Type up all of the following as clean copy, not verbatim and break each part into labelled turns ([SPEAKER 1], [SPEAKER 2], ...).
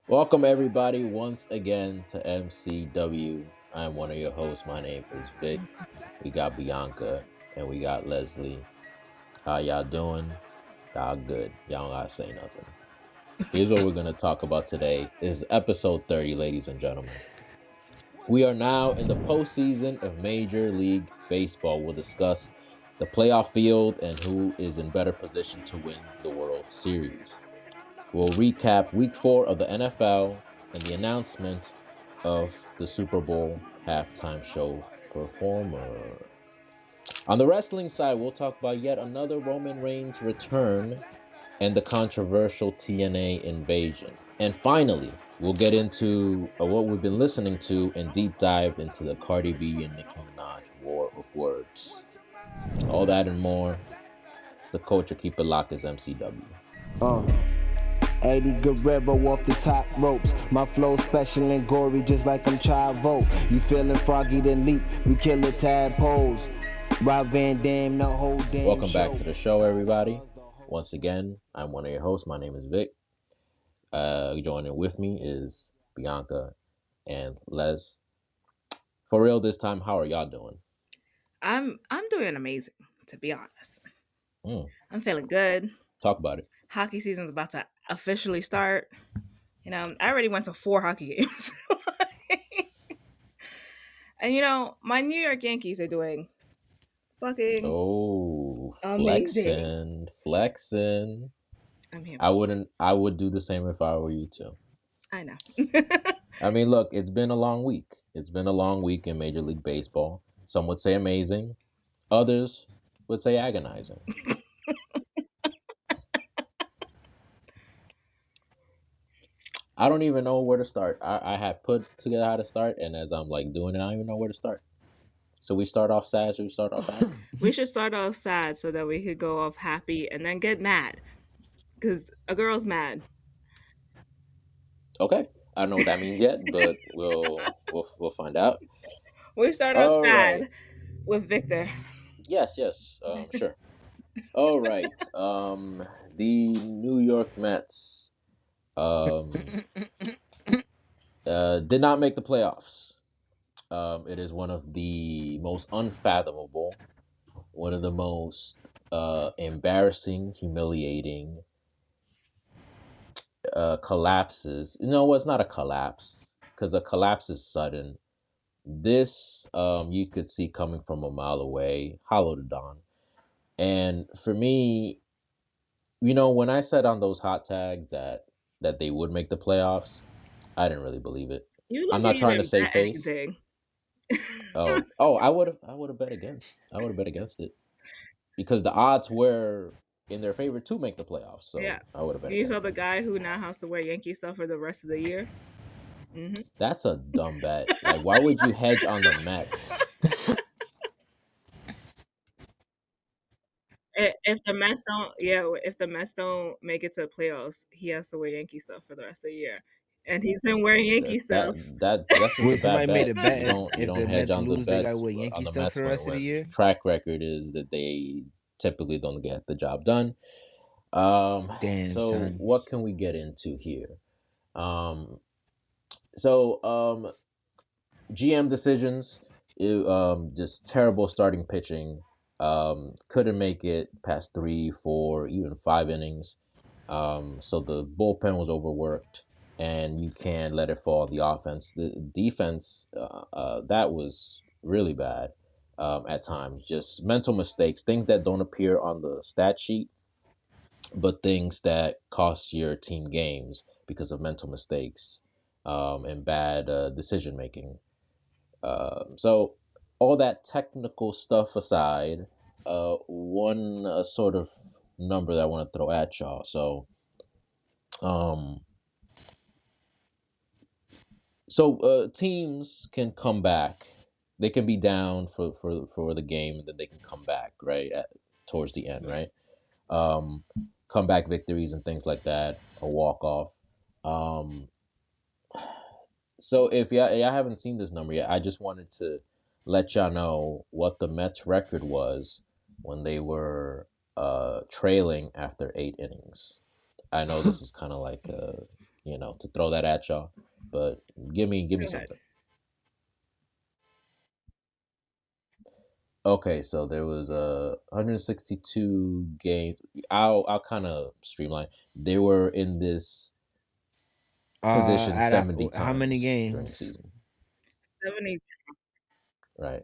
[SPEAKER 1] Welcome everybody once again to MCW. I'm one of your hosts. My name is Vic. We got Bianca and we got Leslie. How y'all doing? Y'all good. Y'all don't gotta say nothing. Here's what we're gonna talk about today. This is episode 30, ladies and gentlemen. We are now in the postseason of Major League Baseball. We'll discuss the playoff field and who is in better position to win the World Series. We'll recap week 4 of the NFL and the announcement of the Super Bowl halftime show performer. On the wrestling side, we'll talk about yet another Roman Reigns return and the controversial TNA invasion. And finally, we'll get into what we've been listening to and deep dive into the Cardi B and Nicki Minaj war of words. All that and more. It's the culture. Keep it locked as MCW.
[SPEAKER 2] 80 Guerrero off the top ropes. My flow special and gory just like I'm Chavo. You feeling froggy then leap, we kill the tadpoles. Rob Van Dam, the whole damn
[SPEAKER 1] Welcome back
[SPEAKER 2] show.
[SPEAKER 1] to the show, everybody. Once again, I'm one of your hosts. My name is Vic. Joining with me is Bianca and Les. For real this time, how are y'all doing?
[SPEAKER 3] I'm doing amazing, to be honest.
[SPEAKER 1] Mm,
[SPEAKER 3] I'm feeling good.
[SPEAKER 1] talk about it.
[SPEAKER 3] Hockey season's about to officially start. I already went to 4 hockey games. And my New York Yankees are doing fucking
[SPEAKER 1] Oh,
[SPEAKER 3] amazing.
[SPEAKER 1] flexing.
[SPEAKER 3] I'm here.
[SPEAKER 1] I would do the same if I were you too.
[SPEAKER 3] I know.
[SPEAKER 1] I mean, look, it's been a long week. It's been a long week in Major League Baseball. Some would say amazing. Others would say agonizing. I don't even know where to start. I had put together how to start, and as I'm like doing it, I don't even know where to start. So we start off sad. Should we start off happy?
[SPEAKER 3] We should start off sad so that we could go off happy and then get mad. Because a girl's mad.
[SPEAKER 1] Okay. I don't know what that means yet, but we'll find out.
[SPEAKER 3] We start off
[SPEAKER 1] All right.
[SPEAKER 3] sad with Victor.
[SPEAKER 1] Yes. Sure. All right. The New York Mets did not make the playoffs. It is one of the most unfathomable, one of the most embarrassing, humiliating collapses. No, it's not a collapse because a collapse is sudden. This you could see coming from a mile away, hollow to dawn. And for me, when I said on those hot tags that they would make the playoffs, I didn't really believe it.
[SPEAKER 3] You
[SPEAKER 1] I'm
[SPEAKER 3] look
[SPEAKER 1] not
[SPEAKER 3] like you
[SPEAKER 1] trying to
[SPEAKER 3] didn't
[SPEAKER 1] save
[SPEAKER 3] bet
[SPEAKER 1] face.
[SPEAKER 3] anything.
[SPEAKER 1] Oh, I would have bet against. I would have bet against it because the odds were in their favor to make the playoffs. So
[SPEAKER 3] Yeah.
[SPEAKER 1] I would have bet
[SPEAKER 3] You
[SPEAKER 1] against
[SPEAKER 3] saw the
[SPEAKER 1] them.
[SPEAKER 3] guy who now has to wear Yankee stuff for the rest of the year.
[SPEAKER 1] That's a dumb bet. Like, why would you hedge on the Mets?
[SPEAKER 3] If the Mets don't make it to the playoffs, he has to wear Yankee stuff for the rest of the year, and he's been wearing Yankee
[SPEAKER 1] That that
[SPEAKER 3] stuff.
[SPEAKER 1] that's just
[SPEAKER 2] Well,
[SPEAKER 1] a bad
[SPEAKER 2] somebody made
[SPEAKER 1] bet.
[SPEAKER 2] a
[SPEAKER 1] You
[SPEAKER 2] bet
[SPEAKER 1] don't you
[SPEAKER 2] if
[SPEAKER 1] don't
[SPEAKER 2] the
[SPEAKER 1] hedge
[SPEAKER 2] Mets
[SPEAKER 1] on the
[SPEAKER 2] lose, they gotta
[SPEAKER 1] bets
[SPEAKER 2] wear
[SPEAKER 1] on
[SPEAKER 2] Yankee
[SPEAKER 1] the
[SPEAKER 2] stuff for
[SPEAKER 1] Mets
[SPEAKER 2] the rest of the
[SPEAKER 1] when
[SPEAKER 2] year.
[SPEAKER 1] track record is that they typically don't get the job done.
[SPEAKER 2] Damn,
[SPEAKER 1] So
[SPEAKER 2] son.
[SPEAKER 1] what can we get into here? Um, so GM decisions, just terrible starting pitching. Couldn't make it past 3, 4, even 5 innings. So the bullpen was overworked, and you can't let it fall on the offense. The defense, that was really bad at times. Just mental mistakes, things that don't appear on the stat sheet, but things that cost your team games because of mental mistakes and bad decision making. So all that technical stuff aside, one sort of number that I want to throw at y'all. So, um, teams can come back. They can be down for the game, and then they can come back right towards the end, right? Um, Comeback victories and things like that, a walk off. Um, So if y'all haven't seen this number yet, I just wanted to let y'all know what the Mets record was when they were trailing after 8 innings. I know this is kind of like to throw that at y'all. But give me
[SPEAKER 3] Go ahead.
[SPEAKER 1] something. Okay, so there was 162 games. I'll kind of streamline. They were in this position
[SPEAKER 2] At
[SPEAKER 1] 70
[SPEAKER 2] how many
[SPEAKER 1] times during the
[SPEAKER 2] games?
[SPEAKER 1] season.
[SPEAKER 3] 70
[SPEAKER 1] Right.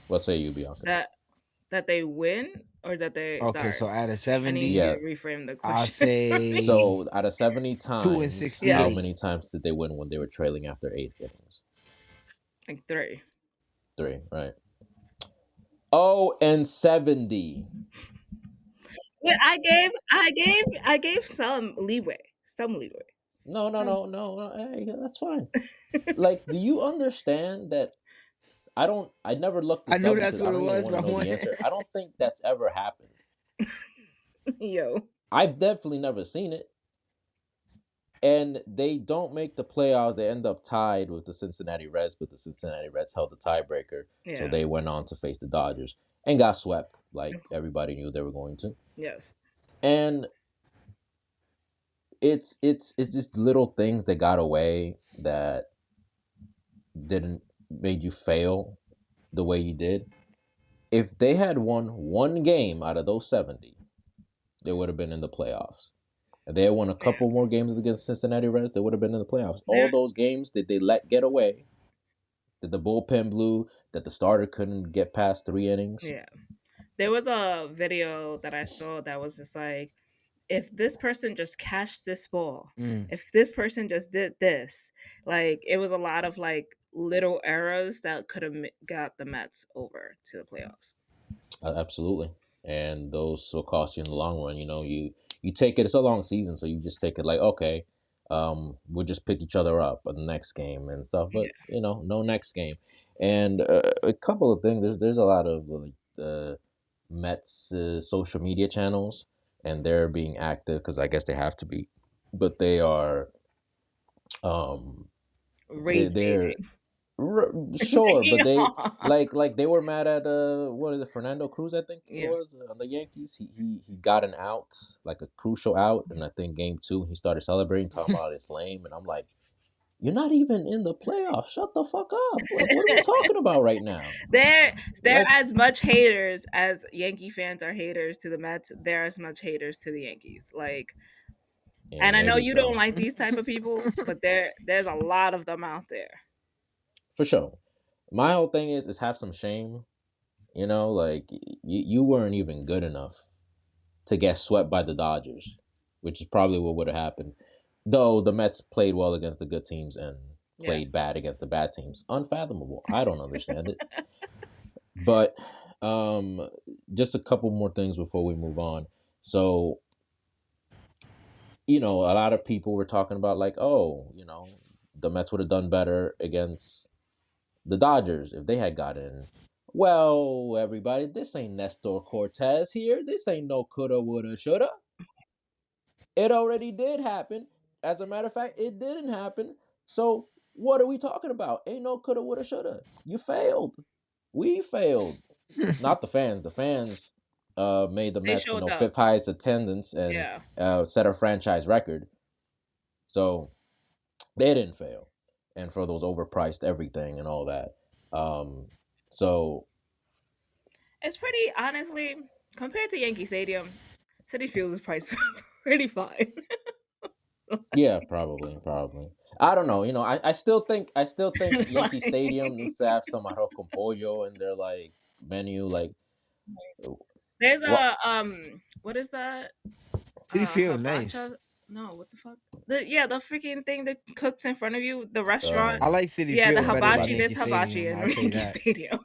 [SPEAKER 1] What say you, Bianca?
[SPEAKER 3] that they win or that they
[SPEAKER 2] Okay, so
[SPEAKER 3] sorry.
[SPEAKER 2] out of
[SPEAKER 3] I need
[SPEAKER 2] 70,
[SPEAKER 3] you
[SPEAKER 1] Yeah.
[SPEAKER 3] to reframe the
[SPEAKER 2] I'll
[SPEAKER 3] question for me.
[SPEAKER 2] say
[SPEAKER 1] So out of 70
[SPEAKER 2] 2 and
[SPEAKER 1] times,
[SPEAKER 3] Yeah,
[SPEAKER 1] how
[SPEAKER 2] 68.
[SPEAKER 1] many times did they win when they were trailing after 8 innings?
[SPEAKER 3] like 3.
[SPEAKER 1] 3, right? Oh, and 70.
[SPEAKER 3] Yeah, I gave some leeway. Some leeway.
[SPEAKER 1] No, no,
[SPEAKER 3] Some.
[SPEAKER 1] no, no. Hey, that's fine. Like, do you understand that I never looked
[SPEAKER 2] I
[SPEAKER 1] this
[SPEAKER 2] knew
[SPEAKER 1] up
[SPEAKER 2] that's
[SPEAKER 1] because I
[SPEAKER 2] what it
[SPEAKER 1] don't even
[SPEAKER 2] was,
[SPEAKER 1] want
[SPEAKER 2] but
[SPEAKER 1] to
[SPEAKER 2] I
[SPEAKER 1] know
[SPEAKER 2] want.
[SPEAKER 1] the answer. I don't think that's ever happened.
[SPEAKER 3] Yo.
[SPEAKER 1] I've definitely never seen it. And they don't make the playoffs. They end up tied with the Cincinnati Reds, but the Cincinnati Reds held the tiebreaker. So
[SPEAKER 3] Yeah.
[SPEAKER 1] they went on to face the Dodgers and got swept like everybody knew they were going to.
[SPEAKER 3] Yes.
[SPEAKER 1] And it's just little things that got away that didn't made you fail the way you did. If they had won one game out of those 70, they would have been in the playoffs. If they had won a
[SPEAKER 3] Yeah.
[SPEAKER 1] couple more games against Cincinnati Reds, they would have been in the playoffs. All
[SPEAKER 3] There.
[SPEAKER 1] those games that they let get away, that the bullpen blew, that the starter couldn't get past 3 innings.
[SPEAKER 3] Yeah. There was a video that I saw that was just like, if this person just catched this ball,
[SPEAKER 2] Mm.
[SPEAKER 3] if this person just did this, like it was a lot of like little errors that could have got the Mets over to the playoffs.
[SPEAKER 1] Absolutely, and those will cost you in the long run. You take it. It's a long season, so you just take it like, okay, we'll just pick each other up at the next game and stuff.
[SPEAKER 3] Yeah.
[SPEAKER 1] But no next game, and a couple of things. There's a lot of like Mets social media channels, and they're being active because I guess they have to be, but they are um
[SPEAKER 3] Rage
[SPEAKER 1] they're
[SPEAKER 3] baiting.
[SPEAKER 1] sure, but they
[SPEAKER 3] Yeah.
[SPEAKER 1] like they were mad at what is it, Fernando Cruz, I think it
[SPEAKER 3] Yeah.
[SPEAKER 1] was, on the Yankees. He got an out, like a crucial out, and I think game 2 he started celebrating, talking about it's lame, and I'm like, you're not even in the playoffs. Shut the fuck up. Like, what are we talking about right now?
[SPEAKER 3] They're
[SPEAKER 1] Like,
[SPEAKER 3] as much haters as Yankee fans are haters to the Mets. They're as much haters to the Yankees. Like,
[SPEAKER 1] yeah,
[SPEAKER 3] and I know
[SPEAKER 1] maybe
[SPEAKER 3] you don't
[SPEAKER 1] so,
[SPEAKER 3] like these type of people, but there's a lot of them out there.
[SPEAKER 1] for sure. My whole thing is have some shame. Like you weren't even good enough to get swept by the Dodgers, which is probably what would have happened. Though the Mets played well against the good teams and
[SPEAKER 3] Yeah.
[SPEAKER 1] played bad against the bad teams. Unfathomable. I don't understand it. But just a couple more things before we move on. So, a lot of people were talking about like, oh, the Mets would have done better against the Dodgers if they had gotten in. Well, everybody, this ain't Nestor Cortez here. This ain't no coulda, woulda, shoulda. It already did happen. As a matter of fact, it didn't happen. So what are we talking about? Ain't no coulda, woulda, shoulda. You failed. We failed. Not the fans. The fans made the
[SPEAKER 3] They
[SPEAKER 1] Mets,
[SPEAKER 3] showed up.
[SPEAKER 1] fifth highest attendance and
[SPEAKER 3] Yeah.
[SPEAKER 1] set a franchise record. So they didn't fail. And for those overpriced everything and all that. So
[SPEAKER 3] It's pretty, honestly, compared to Yankee Stadium, City Field is priced pretty fine.
[SPEAKER 1] yeah, probably. I don't know. I still think Yankee
[SPEAKER 3] Like,
[SPEAKER 1] Stadium needs to have some arroz con pollo in their like menu. Like
[SPEAKER 3] there's
[SPEAKER 1] what?
[SPEAKER 3] a what is that?
[SPEAKER 2] City Field, nice.
[SPEAKER 3] Hibacha? No, what the fuck? The freaking thing that cooks in front of you, the restaurant.
[SPEAKER 2] I
[SPEAKER 1] Um,
[SPEAKER 2] like City
[SPEAKER 3] Yeah, the
[SPEAKER 2] Field better than
[SPEAKER 3] hibachi.
[SPEAKER 1] hibachi.
[SPEAKER 3] There's
[SPEAKER 2] Yankee
[SPEAKER 3] hibachi
[SPEAKER 2] Stadium.
[SPEAKER 3] in
[SPEAKER 2] I'll say
[SPEAKER 3] Yankee
[SPEAKER 2] that.
[SPEAKER 3] Stadium.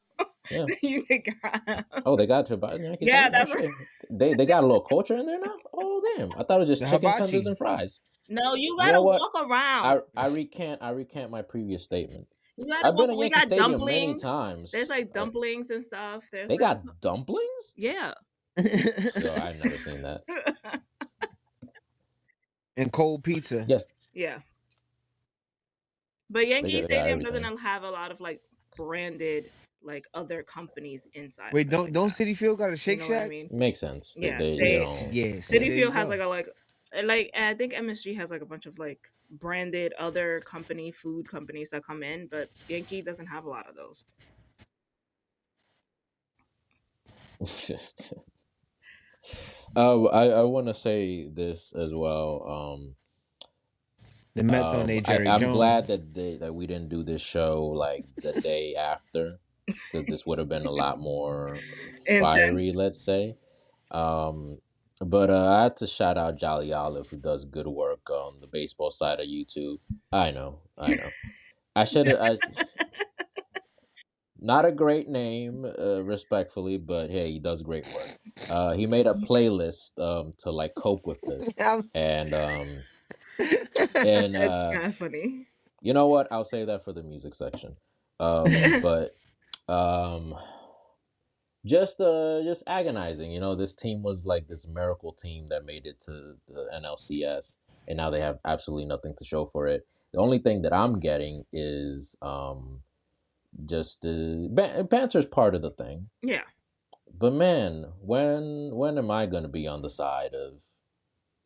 [SPEAKER 1] Yeah.
[SPEAKER 3] You can grab.
[SPEAKER 1] Oh, they got to buy Yankee
[SPEAKER 3] Yeah,
[SPEAKER 1] Stadium. Oh
[SPEAKER 3] that's
[SPEAKER 1] shit. They got a little culture in there now. Oh damn. I thought it was
[SPEAKER 2] The
[SPEAKER 1] just chicken tenders
[SPEAKER 2] hibachi.
[SPEAKER 1] and fries.
[SPEAKER 3] no. You
[SPEAKER 1] You know
[SPEAKER 3] gotta
[SPEAKER 1] what?
[SPEAKER 3] walk around.
[SPEAKER 1] I recant my previous statement.
[SPEAKER 3] You gotta
[SPEAKER 1] I've been
[SPEAKER 3] walk.
[SPEAKER 1] to
[SPEAKER 3] We
[SPEAKER 1] Yankee
[SPEAKER 3] got
[SPEAKER 1] Stadium many
[SPEAKER 3] dumplings. There's
[SPEAKER 1] times.
[SPEAKER 3] like dumplings and stuff. There's
[SPEAKER 1] They
[SPEAKER 3] like
[SPEAKER 1] got dumplings?
[SPEAKER 3] yeah.
[SPEAKER 1] Yo, I've never seen that.
[SPEAKER 2] And cold pizza.
[SPEAKER 1] Yeah,
[SPEAKER 3] Yeah. But
[SPEAKER 1] they
[SPEAKER 3] Yankee
[SPEAKER 1] got
[SPEAKER 3] Stadium doesn't
[SPEAKER 1] everything.
[SPEAKER 3] have a lot of like branded like other companies inside of
[SPEAKER 2] Wait,
[SPEAKER 3] it like
[SPEAKER 2] don't
[SPEAKER 3] that.
[SPEAKER 2] City Field got a
[SPEAKER 3] You
[SPEAKER 2] Shake
[SPEAKER 3] know what I
[SPEAKER 2] Shack?
[SPEAKER 3] mean?
[SPEAKER 1] Makes sense.
[SPEAKER 3] Yeah,
[SPEAKER 1] They
[SPEAKER 3] they
[SPEAKER 2] Yes,
[SPEAKER 1] don't.
[SPEAKER 2] yeah. See,
[SPEAKER 3] City
[SPEAKER 2] there you
[SPEAKER 3] Field has
[SPEAKER 2] go.
[SPEAKER 3] like and I think MSG has like a bunch of like branded other food companies that come in, but Yankee doesn't have a lot of those.
[SPEAKER 1] I want to say this as well.
[SPEAKER 2] The Mets on a Jerry
[SPEAKER 1] I'm glad
[SPEAKER 2] Jones.
[SPEAKER 1] that we didn't do this show like the day after, because this would have been a lot more fiery,
[SPEAKER 3] Intense.
[SPEAKER 1] let's say. Um, but I had to shout out Jolly Olive, who does good work on the baseball side of YouTube. I know. I should have. I Not a great name, respectfully, but hey, he does great work. He made a playlist to like cope with this, and and
[SPEAKER 3] It's kind of funny.
[SPEAKER 1] you know what? I'll say that for the music section. But um, just agonizing. You know, this team was like this miracle team that made it to the NLCS, and now they have absolutely nothing to show for it. The only thing that I'm getting is just the banter's part of the thing.
[SPEAKER 3] Yeah.
[SPEAKER 1] But man, when am I gonna be on the side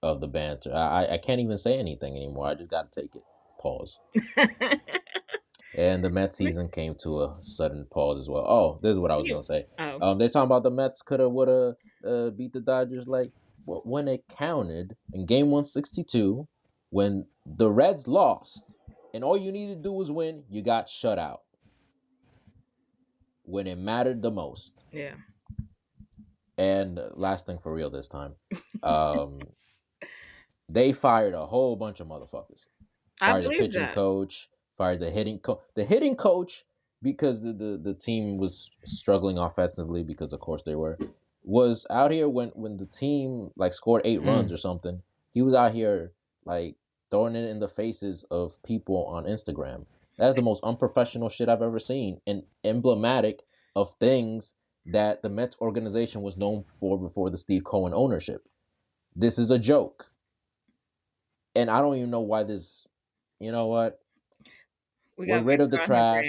[SPEAKER 1] of the banter? I can't even say anything anymore. I just gotta take it. Pause. And the Mets season came to a sudden pause as well. Oh, this is what I was
[SPEAKER 3] You.
[SPEAKER 1] gonna say.
[SPEAKER 3] Oh.
[SPEAKER 1] They're talking about the Mets coulda woulda beat the Dodgers like when it counted in Game 162 when the Reds lost and all you needed to do was win. You got shut out when it mattered the most.
[SPEAKER 3] Yeah.
[SPEAKER 1] And last thing for real this time, um, they fired a whole bunch of motherfuckers.
[SPEAKER 3] I
[SPEAKER 1] Fired the
[SPEAKER 3] believe
[SPEAKER 1] pitching
[SPEAKER 3] that.
[SPEAKER 1] coach, fired the hitting coach because the team was struggling offensively because of course they were, was out here when the team like scored 8 runs or something. He was out here like throwing it in the faces of people on Instagram. That's the most unprofessional shit I've ever seen and emblematic of things that the Mets organization was known for before the Steve Cohen ownership. This is a joke. And I don't even know why this, you know what?
[SPEAKER 3] We
[SPEAKER 1] We're
[SPEAKER 3] got
[SPEAKER 1] rid of the
[SPEAKER 3] Victor on his rant.
[SPEAKER 1] trash,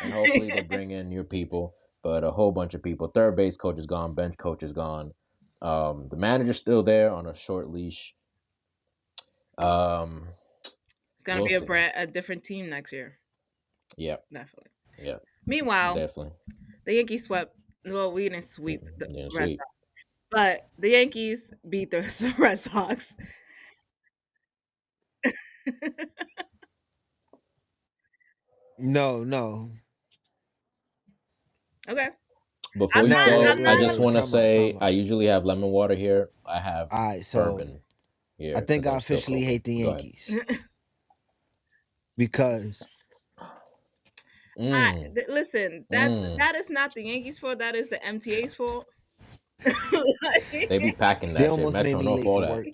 [SPEAKER 1] and hopefully they bring in new people. But a whole bunch of people. Third base coach is gone. Bench coach is gone. The manager's still there on a short leash. Um,
[SPEAKER 3] It's gonna
[SPEAKER 1] we'll
[SPEAKER 3] be
[SPEAKER 1] see.
[SPEAKER 3] a different team next year.
[SPEAKER 1] Yep.
[SPEAKER 3] Definitely.
[SPEAKER 1] Yep.
[SPEAKER 3] Meanwhile,
[SPEAKER 1] Definitely.
[SPEAKER 3] the Yankees swept. Well, we didn't sweep the
[SPEAKER 1] Yeah,
[SPEAKER 3] Red
[SPEAKER 1] sweet.
[SPEAKER 3] Sox, but the Yankees beat the Red Sox.
[SPEAKER 2] No.
[SPEAKER 3] Okay.
[SPEAKER 1] Before
[SPEAKER 3] I'm
[SPEAKER 1] you
[SPEAKER 3] not.
[SPEAKER 2] No,
[SPEAKER 1] go,
[SPEAKER 3] I'm
[SPEAKER 1] I
[SPEAKER 3] not.
[SPEAKER 1] just
[SPEAKER 2] wait.
[SPEAKER 1] want to
[SPEAKER 2] Time
[SPEAKER 1] say
[SPEAKER 2] out.
[SPEAKER 1] I usually have lemon water here. I have
[SPEAKER 2] All right, so
[SPEAKER 1] bourbon
[SPEAKER 2] I
[SPEAKER 1] here
[SPEAKER 2] think
[SPEAKER 1] because
[SPEAKER 2] I
[SPEAKER 1] I'm still
[SPEAKER 2] officially
[SPEAKER 1] coping.
[SPEAKER 2] hate the
[SPEAKER 1] Go ahead.
[SPEAKER 2] Yankees because
[SPEAKER 3] Listen,
[SPEAKER 1] Mm.
[SPEAKER 3] that is not the Yankees' fault. That is the MTA's fault. Like,
[SPEAKER 1] They be packing
[SPEAKER 2] they
[SPEAKER 1] that shit.
[SPEAKER 2] almost made
[SPEAKER 1] Metro
[SPEAKER 2] me
[SPEAKER 1] North,
[SPEAKER 2] late
[SPEAKER 1] all
[SPEAKER 2] for
[SPEAKER 1] that.
[SPEAKER 2] work.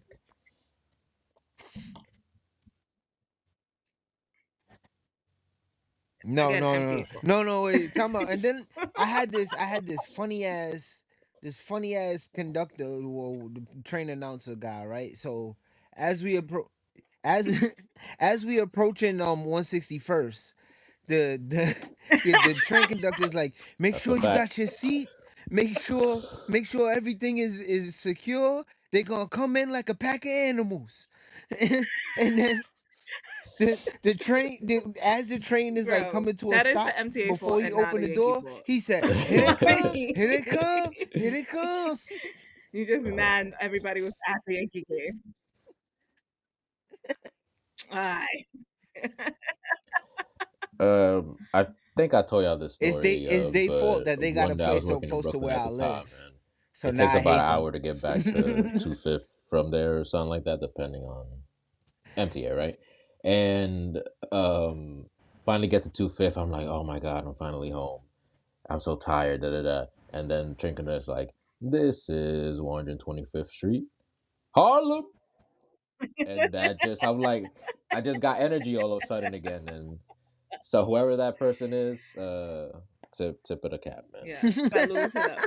[SPEAKER 2] No,
[SPEAKER 3] again,
[SPEAKER 2] no, no,
[SPEAKER 3] MTA fault.
[SPEAKER 2] no. Wait, time out. And then I had this funny ass conductor, well, the train announcer guy, right? So as we approach, as as we approaching 161st, the the train conductor is like, make
[SPEAKER 1] That's a
[SPEAKER 2] sure you
[SPEAKER 1] fact.
[SPEAKER 2] got your seat, make sure everything is secure. They gonna come in like a pack of animals, and then as the train is like
[SPEAKER 3] Bro,
[SPEAKER 2] coming to a
[SPEAKER 3] that is the
[SPEAKER 2] stop
[SPEAKER 3] MTA fault
[SPEAKER 2] before he
[SPEAKER 3] and not
[SPEAKER 2] opened
[SPEAKER 3] the
[SPEAKER 2] the
[SPEAKER 3] Yankee
[SPEAKER 2] door,
[SPEAKER 3] fault.
[SPEAKER 2] he said, "Here they come, here they come, here they come."
[SPEAKER 3] You just mad everybody was at the Yankee game. Aye.
[SPEAKER 1] I think I told y'all this story,
[SPEAKER 2] It's their fault
[SPEAKER 1] but
[SPEAKER 2] that they got to
[SPEAKER 1] one day I
[SPEAKER 2] play
[SPEAKER 1] was
[SPEAKER 2] so
[SPEAKER 1] working in
[SPEAKER 2] close to
[SPEAKER 1] Brooklyn
[SPEAKER 2] where
[SPEAKER 1] at
[SPEAKER 2] I
[SPEAKER 1] the time,
[SPEAKER 2] live.
[SPEAKER 1] and
[SPEAKER 2] So
[SPEAKER 1] it
[SPEAKER 2] now
[SPEAKER 1] takes
[SPEAKER 2] I
[SPEAKER 1] about an
[SPEAKER 2] hate them.
[SPEAKER 1] hour to get back to 2/5 from there or something like that, depending on MTA, right? And finally get to 2/5. I'm like, oh my god, I'm finally home. I'm so tired, da da da. And then Trinketer is like, this is 125th Street, Harlem. And that just, I'm like, I just got energy all of a sudden again. And so whoever that person is, tip of the cap, man.
[SPEAKER 3] Yeah, salute to them.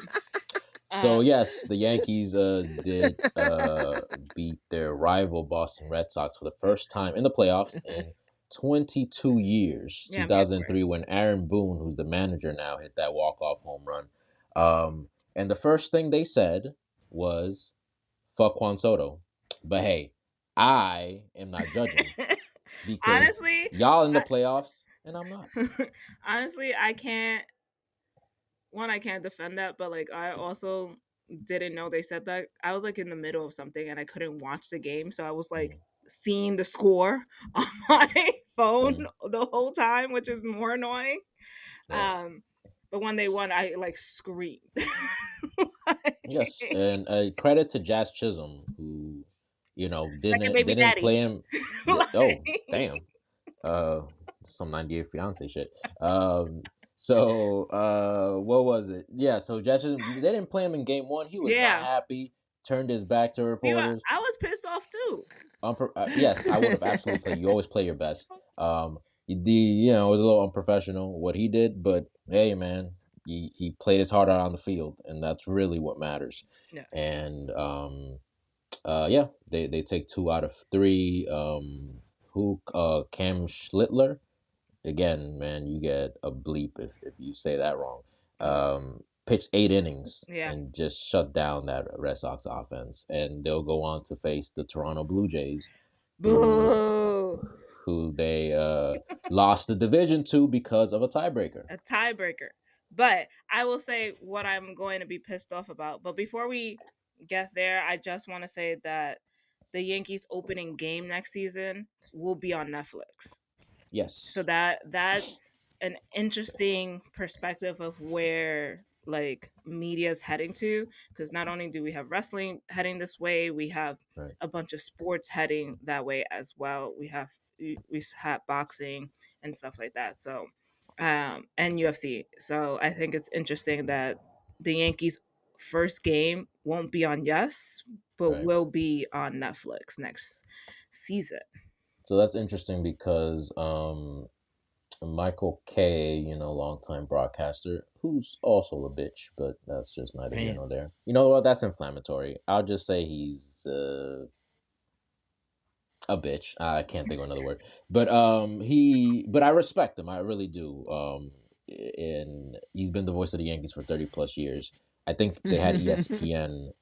[SPEAKER 1] So yes, the Yankees did beat their rival Boston Red Sox for the first time in the playoffs in 22 years,
[SPEAKER 3] Yeah, I'm here for it.
[SPEAKER 1] 2003, when Aaron Boone, who's the manager now, hit that walk-off home run. And the first thing they said was, fuck Juan Soto. But hey, I am not judging because
[SPEAKER 3] Honestly,
[SPEAKER 1] y'all in the
[SPEAKER 3] I,
[SPEAKER 1] playoffs and I'm not.
[SPEAKER 3] honestly, I can't. One, I can't defend that, but like I also didn't know they said that. I was like in the middle of something and I couldn't watch the game, so I was like
[SPEAKER 1] Mm,
[SPEAKER 3] seeing the score on my phone
[SPEAKER 1] mm,
[SPEAKER 3] the whole time, which is more annoying.
[SPEAKER 1] right.
[SPEAKER 3] Um, but when they won, I like screamed.
[SPEAKER 1] Yes, and credit to Jazz Chisholm, who
[SPEAKER 3] Second
[SPEAKER 1] didn't
[SPEAKER 3] baby
[SPEAKER 1] didn't
[SPEAKER 3] daddy.
[SPEAKER 1] play him. Oh,
[SPEAKER 3] Like,
[SPEAKER 1] damn. uh some 98 fiance shit. What was it? Yeah, so Jackson, they didn't play him in game one. He was not
[SPEAKER 3] yeah,
[SPEAKER 1] happy, turned his back to reporters.
[SPEAKER 3] I was pissed off too.
[SPEAKER 1] Yes, I would have absolutely played. You always play your best. It was a little unprofessional what he did, but hey, man, he played his heart out on the field, and that's really what matters.
[SPEAKER 3] Yes.
[SPEAKER 1] And yeah, they take 2 out of 3. Who Cam Schlittler, again, man, you get a bleep if you say that wrong. Pitched 8 innings
[SPEAKER 3] Yeah.
[SPEAKER 1] and just shut down that Red Sox offense, and they'll go on to face the Toronto Blue Jays, who
[SPEAKER 3] Boo.
[SPEAKER 1] they lost the division to because of a tiebreaker.
[SPEAKER 3] A tiebreaker. But I will say what I'm going to be pissed off about. But before we get there, I just want to say that the Yankees opening game next season will be on Netflix. So
[SPEAKER 1] Yes,
[SPEAKER 3] that's an interesting perspective of where like media is heading to, because not only do we have wrestling heading this way, we have
[SPEAKER 1] right,
[SPEAKER 3] a bunch of sports heading that way as well. We have boxing and stuff like that. So and UFC. So I think it's interesting that the Yankees first game won't be on Yes, but
[SPEAKER 1] right.
[SPEAKER 3] will be on Netflix next season.
[SPEAKER 1] So that's interesting because Michael Kay, longtime broadcaster, who's also a bitch, but that's just neither here
[SPEAKER 2] Damn.
[SPEAKER 1] nor there. You know what? That's inflammatory. I'll just say he's a bitch. I can't think of another word. But I respect him. I really do. And he's been the voice of the Yankees for 30 plus years. I think they had ESPN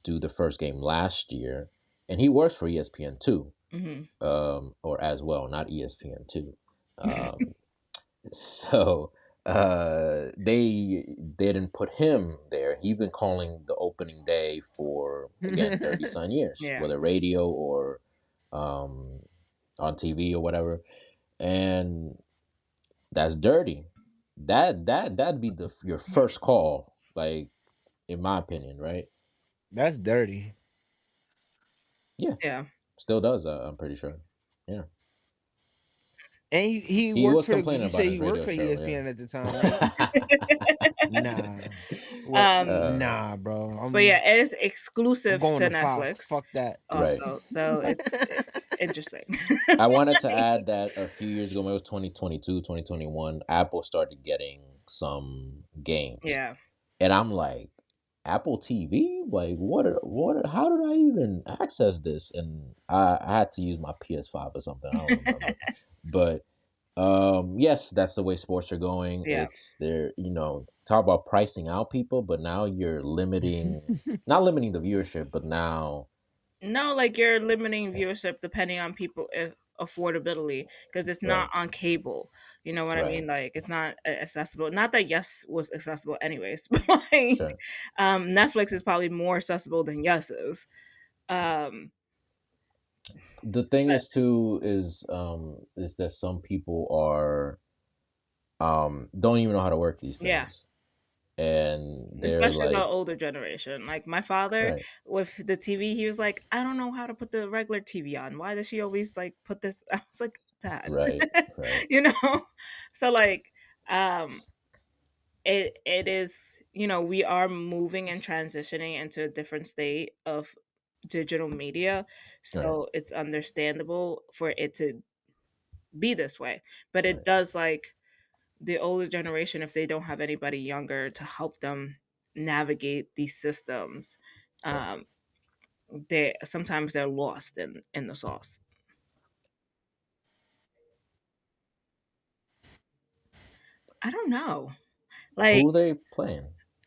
[SPEAKER 1] do the first game last year, and he works for ESPN too,
[SPEAKER 3] Hmm.
[SPEAKER 1] or as well, not ESPN too. Um, So they didn't put him there. He's been calling the opening day for, again, 30 some years,
[SPEAKER 3] Yeah.
[SPEAKER 1] whether radio or um, on TV or whatever. And that's dirty. That'd be your first call, like, in my opinion, right?
[SPEAKER 2] That's dirty.
[SPEAKER 1] Yeah,
[SPEAKER 3] Yeah.
[SPEAKER 1] still does. I'm pretty sure. Yeah,
[SPEAKER 2] And he
[SPEAKER 1] he
[SPEAKER 2] worked
[SPEAKER 1] was
[SPEAKER 2] for the.
[SPEAKER 1] complaining
[SPEAKER 2] You
[SPEAKER 1] about
[SPEAKER 2] say
[SPEAKER 1] his
[SPEAKER 2] he worked
[SPEAKER 1] radio
[SPEAKER 2] for
[SPEAKER 1] show.
[SPEAKER 2] ESPN at the time, right? Nah. What?
[SPEAKER 3] um
[SPEAKER 1] uh,
[SPEAKER 2] Nah, bro.
[SPEAKER 3] but yeah, it is
[SPEAKER 2] I'm
[SPEAKER 3] exclusive
[SPEAKER 2] going
[SPEAKER 3] to
[SPEAKER 2] to Fox.
[SPEAKER 3] Netflix
[SPEAKER 2] Fuck that.
[SPEAKER 1] right.
[SPEAKER 3] also, so it's interesting.
[SPEAKER 1] I wanted to add that a few years ago, maybe it was 2022, 2021, Apple started getting some games.
[SPEAKER 3] Yeah.
[SPEAKER 1] And I'm like, Apple TV? Like, how did I even access this? And I had to use my PS5 or something. I don't remember. But yes, that's the way sports are going.
[SPEAKER 3] Yeah.
[SPEAKER 1] It's they're, talk about pricing out people, but now you're not limiting the viewership, but now,
[SPEAKER 3] No, like you're limiting viewership depending on people affordability, because it's not
[SPEAKER 1] right,
[SPEAKER 3] on cable. You know what I
[SPEAKER 1] right,
[SPEAKER 3] mean? Like it's not accessible. Not that Yes was accessible anyways, but like
[SPEAKER 1] sure.
[SPEAKER 3] Netflix is probably more accessible than Yes is. Um,
[SPEAKER 1] The thing
[SPEAKER 3] but
[SPEAKER 1] is too is that some people are don't even know how to work these
[SPEAKER 3] yeah,
[SPEAKER 1] things, and they're
[SPEAKER 3] especially the
[SPEAKER 1] like,
[SPEAKER 3] older generation. Like my father
[SPEAKER 1] right,
[SPEAKER 3] with the TV, he was like, I don't know how to put the regular TV on. Why does she always like put this? I was like, Dad,
[SPEAKER 1] right, right,
[SPEAKER 3] you know? So like um it is, we are moving and transitioning into a different state of digital media.
[SPEAKER 1] right,
[SPEAKER 3] So it's understandable for it to be this way. But it
[SPEAKER 1] right,
[SPEAKER 3] does like the older generation, if they don't have anybody younger to help them navigate these systems,
[SPEAKER 1] right.
[SPEAKER 3] um, they sometimes they're lost in the sauce. I don't know. Like,
[SPEAKER 1] Who they playing?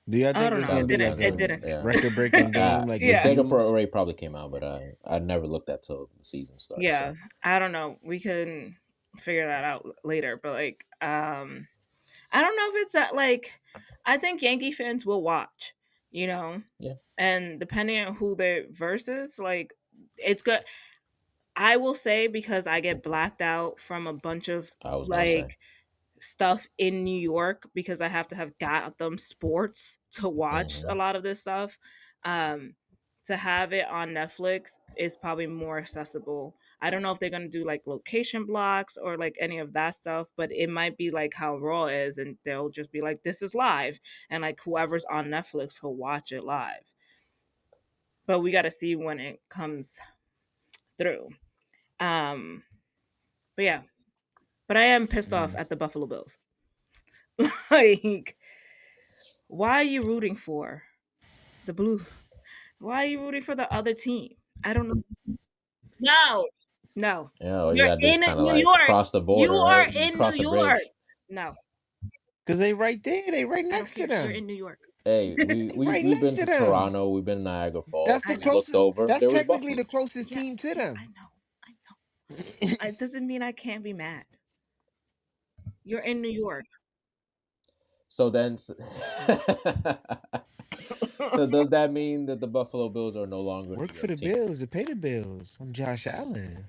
[SPEAKER 2] Do y'all
[SPEAKER 3] I
[SPEAKER 2] think
[SPEAKER 3] don't
[SPEAKER 2] it's
[SPEAKER 3] know.
[SPEAKER 2] gonna
[SPEAKER 3] It
[SPEAKER 2] be
[SPEAKER 3] didn't.
[SPEAKER 2] like
[SPEAKER 3] It
[SPEAKER 2] a
[SPEAKER 1] Wisconsin.
[SPEAKER 3] didn't say.
[SPEAKER 1] Yeah.
[SPEAKER 2] record-breaking game, like
[SPEAKER 1] The
[SPEAKER 2] with
[SPEAKER 3] Yeah.
[SPEAKER 1] schedule
[SPEAKER 2] views?
[SPEAKER 1] already probably came out, but I never looked at till the season starts.
[SPEAKER 3] Yeah.
[SPEAKER 1] So
[SPEAKER 3] I don't know. We can figure that out later. But like, I don't know if it's that. Like, I think Yankee fans will watch. You know,
[SPEAKER 1] yeah,
[SPEAKER 3] and depending on who they're versus, like, it's good. I will say, because I get blacked out from a bunch of
[SPEAKER 1] I was gonna say.
[SPEAKER 3] like stuff in New York because I have to have Gotham sports to watch
[SPEAKER 1] Hmm.
[SPEAKER 3] a lot of this stuff. Um, to have it on Netflix is probably more accessible. I don't know if they're gonna do like location blocks or like any of that stuff, but it might be like how Raw is, and they'll just be like, "This is live," and like whoever's on Netflix will watch it live. But we got to see when it comes through. Um, but yeah, but I am pissed off
[SPEAKER 2] Mm.
[SPEAKER 3] at the Buffalo Bills. Like, why are you rooting for the blue? Why are you rooting for the other team? I don't know. No, no.
[SPEAKER 1] Yeah, all you
[SPEAKER 3] You're
[SPEAKER 1] gotta do is
[SPEAKER 3] in
[SPEAKER 1] kind of
[SPEAKER 3] New
[SPEAKER 1] like
[SPEAKER 3] York.
[SPEAKER 1] cross the
[SPEAKER 3] You
[SPEAKER 1] border,
[SPEAKER 3] are
[SPEAKER 1] right? You
[SPEAKER 3] in New
[SPEAKER 1] cross the
[SPEAKER 3] York.
[SPEAKER 1] bridge.
[SPEAKER 3] No,
[SPEAKER 2] Cause they right there, they right
[SPEAKER 3] I don't
[SPEAKER 2] next to
[SPEAKER 3] care. You're
[SPEAKER 2] them.
[SPEAKER 3] in New York.
[SPEAKER 1] Hey,
[SPEAKER 2] They right
[SPEAKER 1] we've
[SPEAKER 2] next
[SPEAKER 1] been
[SPEAKER 2] to
[SPEAKER 1] to
[SPEAKER 2] them.
[SPEAKER 1] Toronto, we've been to Niagara
[SPEAKER 2] That's
[SPEAKER 1] Falls.
[SPEAKER 2] the
[SPEAKER 3] I
[SPEAKER 1] We
[SPEAKER 3] know.
[SPEAKER 1] looked
[SPEAKER 2] closest.
[SPEAKER 1] over,
[SPEAKER 2] That's
[SPEAKER 1] there was
[SPEAKER 2] technically the
[SPEAKER 1] buffaloes.
[SPEAKER 2] closest
[SPEAKER 3] Yeah,
[SPEAKER 2] team to
[SPEAKER 3] yeah. I
[SPEAKER 2] them.
[SPEAKER 3] know. I know. It doesn't mean I can't be mad. You're in New York.
[SPEAKER 1] So then, so does that mean that the Buffalo Bills are no longer a
[SPEAKER 2] Work
[SPEAKER 1] New
[SPEAKER 2] for
[SPEAKER 1] York
[SPEAKER 2] the
[SPEAKER 1] team?
[SPEAKER 2] bills to pay the bills. I'm Josh Allen.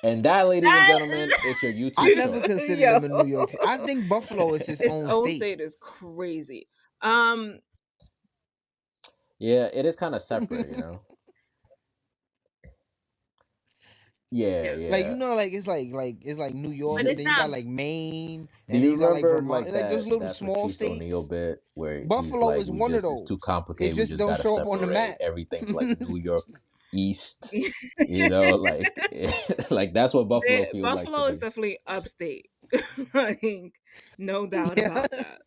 [SPEAKER 1] And that, ladies and
[SPEAKER 3] That
[SPEAKER 1] gentlemen, is your
[SPEAKER 2] I
[SPEAKER 1] YouTube
[SPEAKER 2] never
[SPEAKER 1] show.
[SPEAKER 2] considered
[SPEAKER 3] yo,
[SPEAKER 2] them a New York team. I think Buffalo is his
[SPEAKER 3] its
[SPEAKER 2] own
[SPEAKER 3] own
[SPEAKER 2] state.
[SPEAKER 3] state is crazy. Um,
[SPEAKER 1] Yeah, it is kind of separate, you know. Yeah,
[SPEAKER 3] yes,
[SPEAKER 2] Like
[SPEAKER 1] yeah.
[SPEAKER 2] like it's like New York,
[SPEAKER 3] but
[SPEAKER 2] and
[SPEAKER 3] it's
[SPEAKER 2] then you got
[SPEAKER 3] not.
[SPEAKER 2] like Maine,
[SPEAKER 1] Do
[SPEAKER 2] and then
[SPEAKER 1] you
[SPEAKER 2] you got like
[SPEAKER 1] remember
[SPEAKER 2] Vermont,
[SPEAKER 1] like
[SPEAKER 2] like those little
[SPEAKER 1] that
[SPEAKER 2] small
[SPEAKER 1] Patrice O'Neal
[SPEAKER 2] states.
[SPEAKER 1] bit where he's
[SPEAKER 2] Buffalo
[SPEAKER 1] like,
[SPEAKER 2] is one of
[SPEAKER 1] it's too
[SPEAKER 2] those. It
[SPEAKER 1] complicated. We
[SPEAKER 2] just
[SPEAKER 1] just
[SPEAKER 2] don't
[SPEAKER 1] gotta
[SPEAKER 2] show up on the
[SPEAKER 1] separate
[SPEAKER 2] map.
[SPEAKER 1] everything's like New York East. You know, like like that's what Buffalo feels like to
[SPEAKER 3] Buffalo is
[SPEAKER 1] me.
[SPEAKER 3] definitely upstate, like, no doubt
[SPEAKER 2] Yeah.
[SPEAKER 3] about that.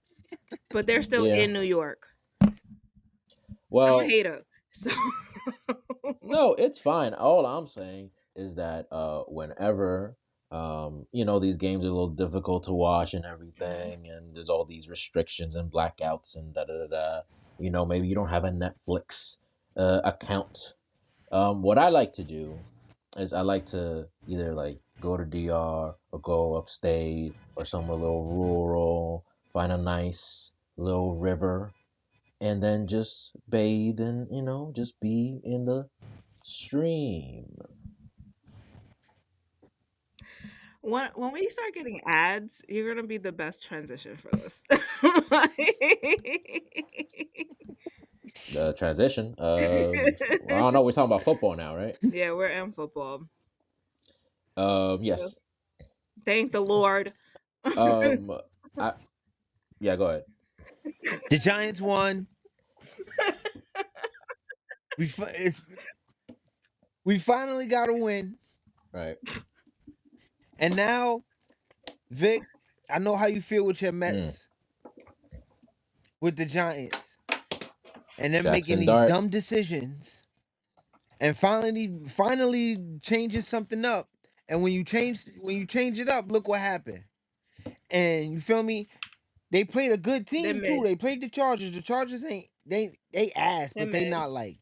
[SPEAKER 3] But they're still
[SPEAKER 1] Yeah.
[SPEAKER 3] in New York. I'm a
[SPEAKER 1] Well,
[SPEAKER 3] hater, so
[SPEAKER 1] no, it's fine. All I'm saying is that whenever you know, these games are a little difficult to watch and
[SPEAKER 3] Mhm.
[SPEAKER 1] everything, and there's all these restrictions and blackouts and da da da da. You know, maybe you don't have a Netflix account. What I like to do is I like to either like go to DR or go upstate or somewhere a little rural, find a nice little river, and then just bathe and, you know, just be in the stream.
[SPEAKER 3] when we start getting ads, you're gonna be the best transition for this.
[SPEAKER 1] The transition. Well, I don't know. We're talking about football now, right?
[SPEAKER 3] Yeah, we're in football. Yeah.
[SPEAKER 1] Yes.
[SPEAKER 3] Thank the Lord.
[SPEAKER 1] Um, I yeah. Go ahead.
[SPEAKER 2] The Giants won. We we finally got a win,
[SPEAKER 1] Right.
[SPEAKER 2] and now Vic, I know how you feel with your
[SPEAKER 1] Mm.
[SPEAKER 2] Mets, with the Giants, and they're making
[SPEAKER 1] Jackson
[SPEAKER 2] these
[SPEAKER 1] Dart.
[SPEAKER 2] dumb decisions, and finally changing something up. And when you change it up, look what happened. And you feel me? They played a good
[SPEAKER 3] They're
[SPEAKER 2] team too.
[SPEAKER 3] mid.
[SPEAKER 2] They played the Chargers. The Chargers ain't they ass,
[SPEAKER 3] They're
[SPEAKER 2] but they
[SPEAKER 3] mid.
[SPEAKER 2] not like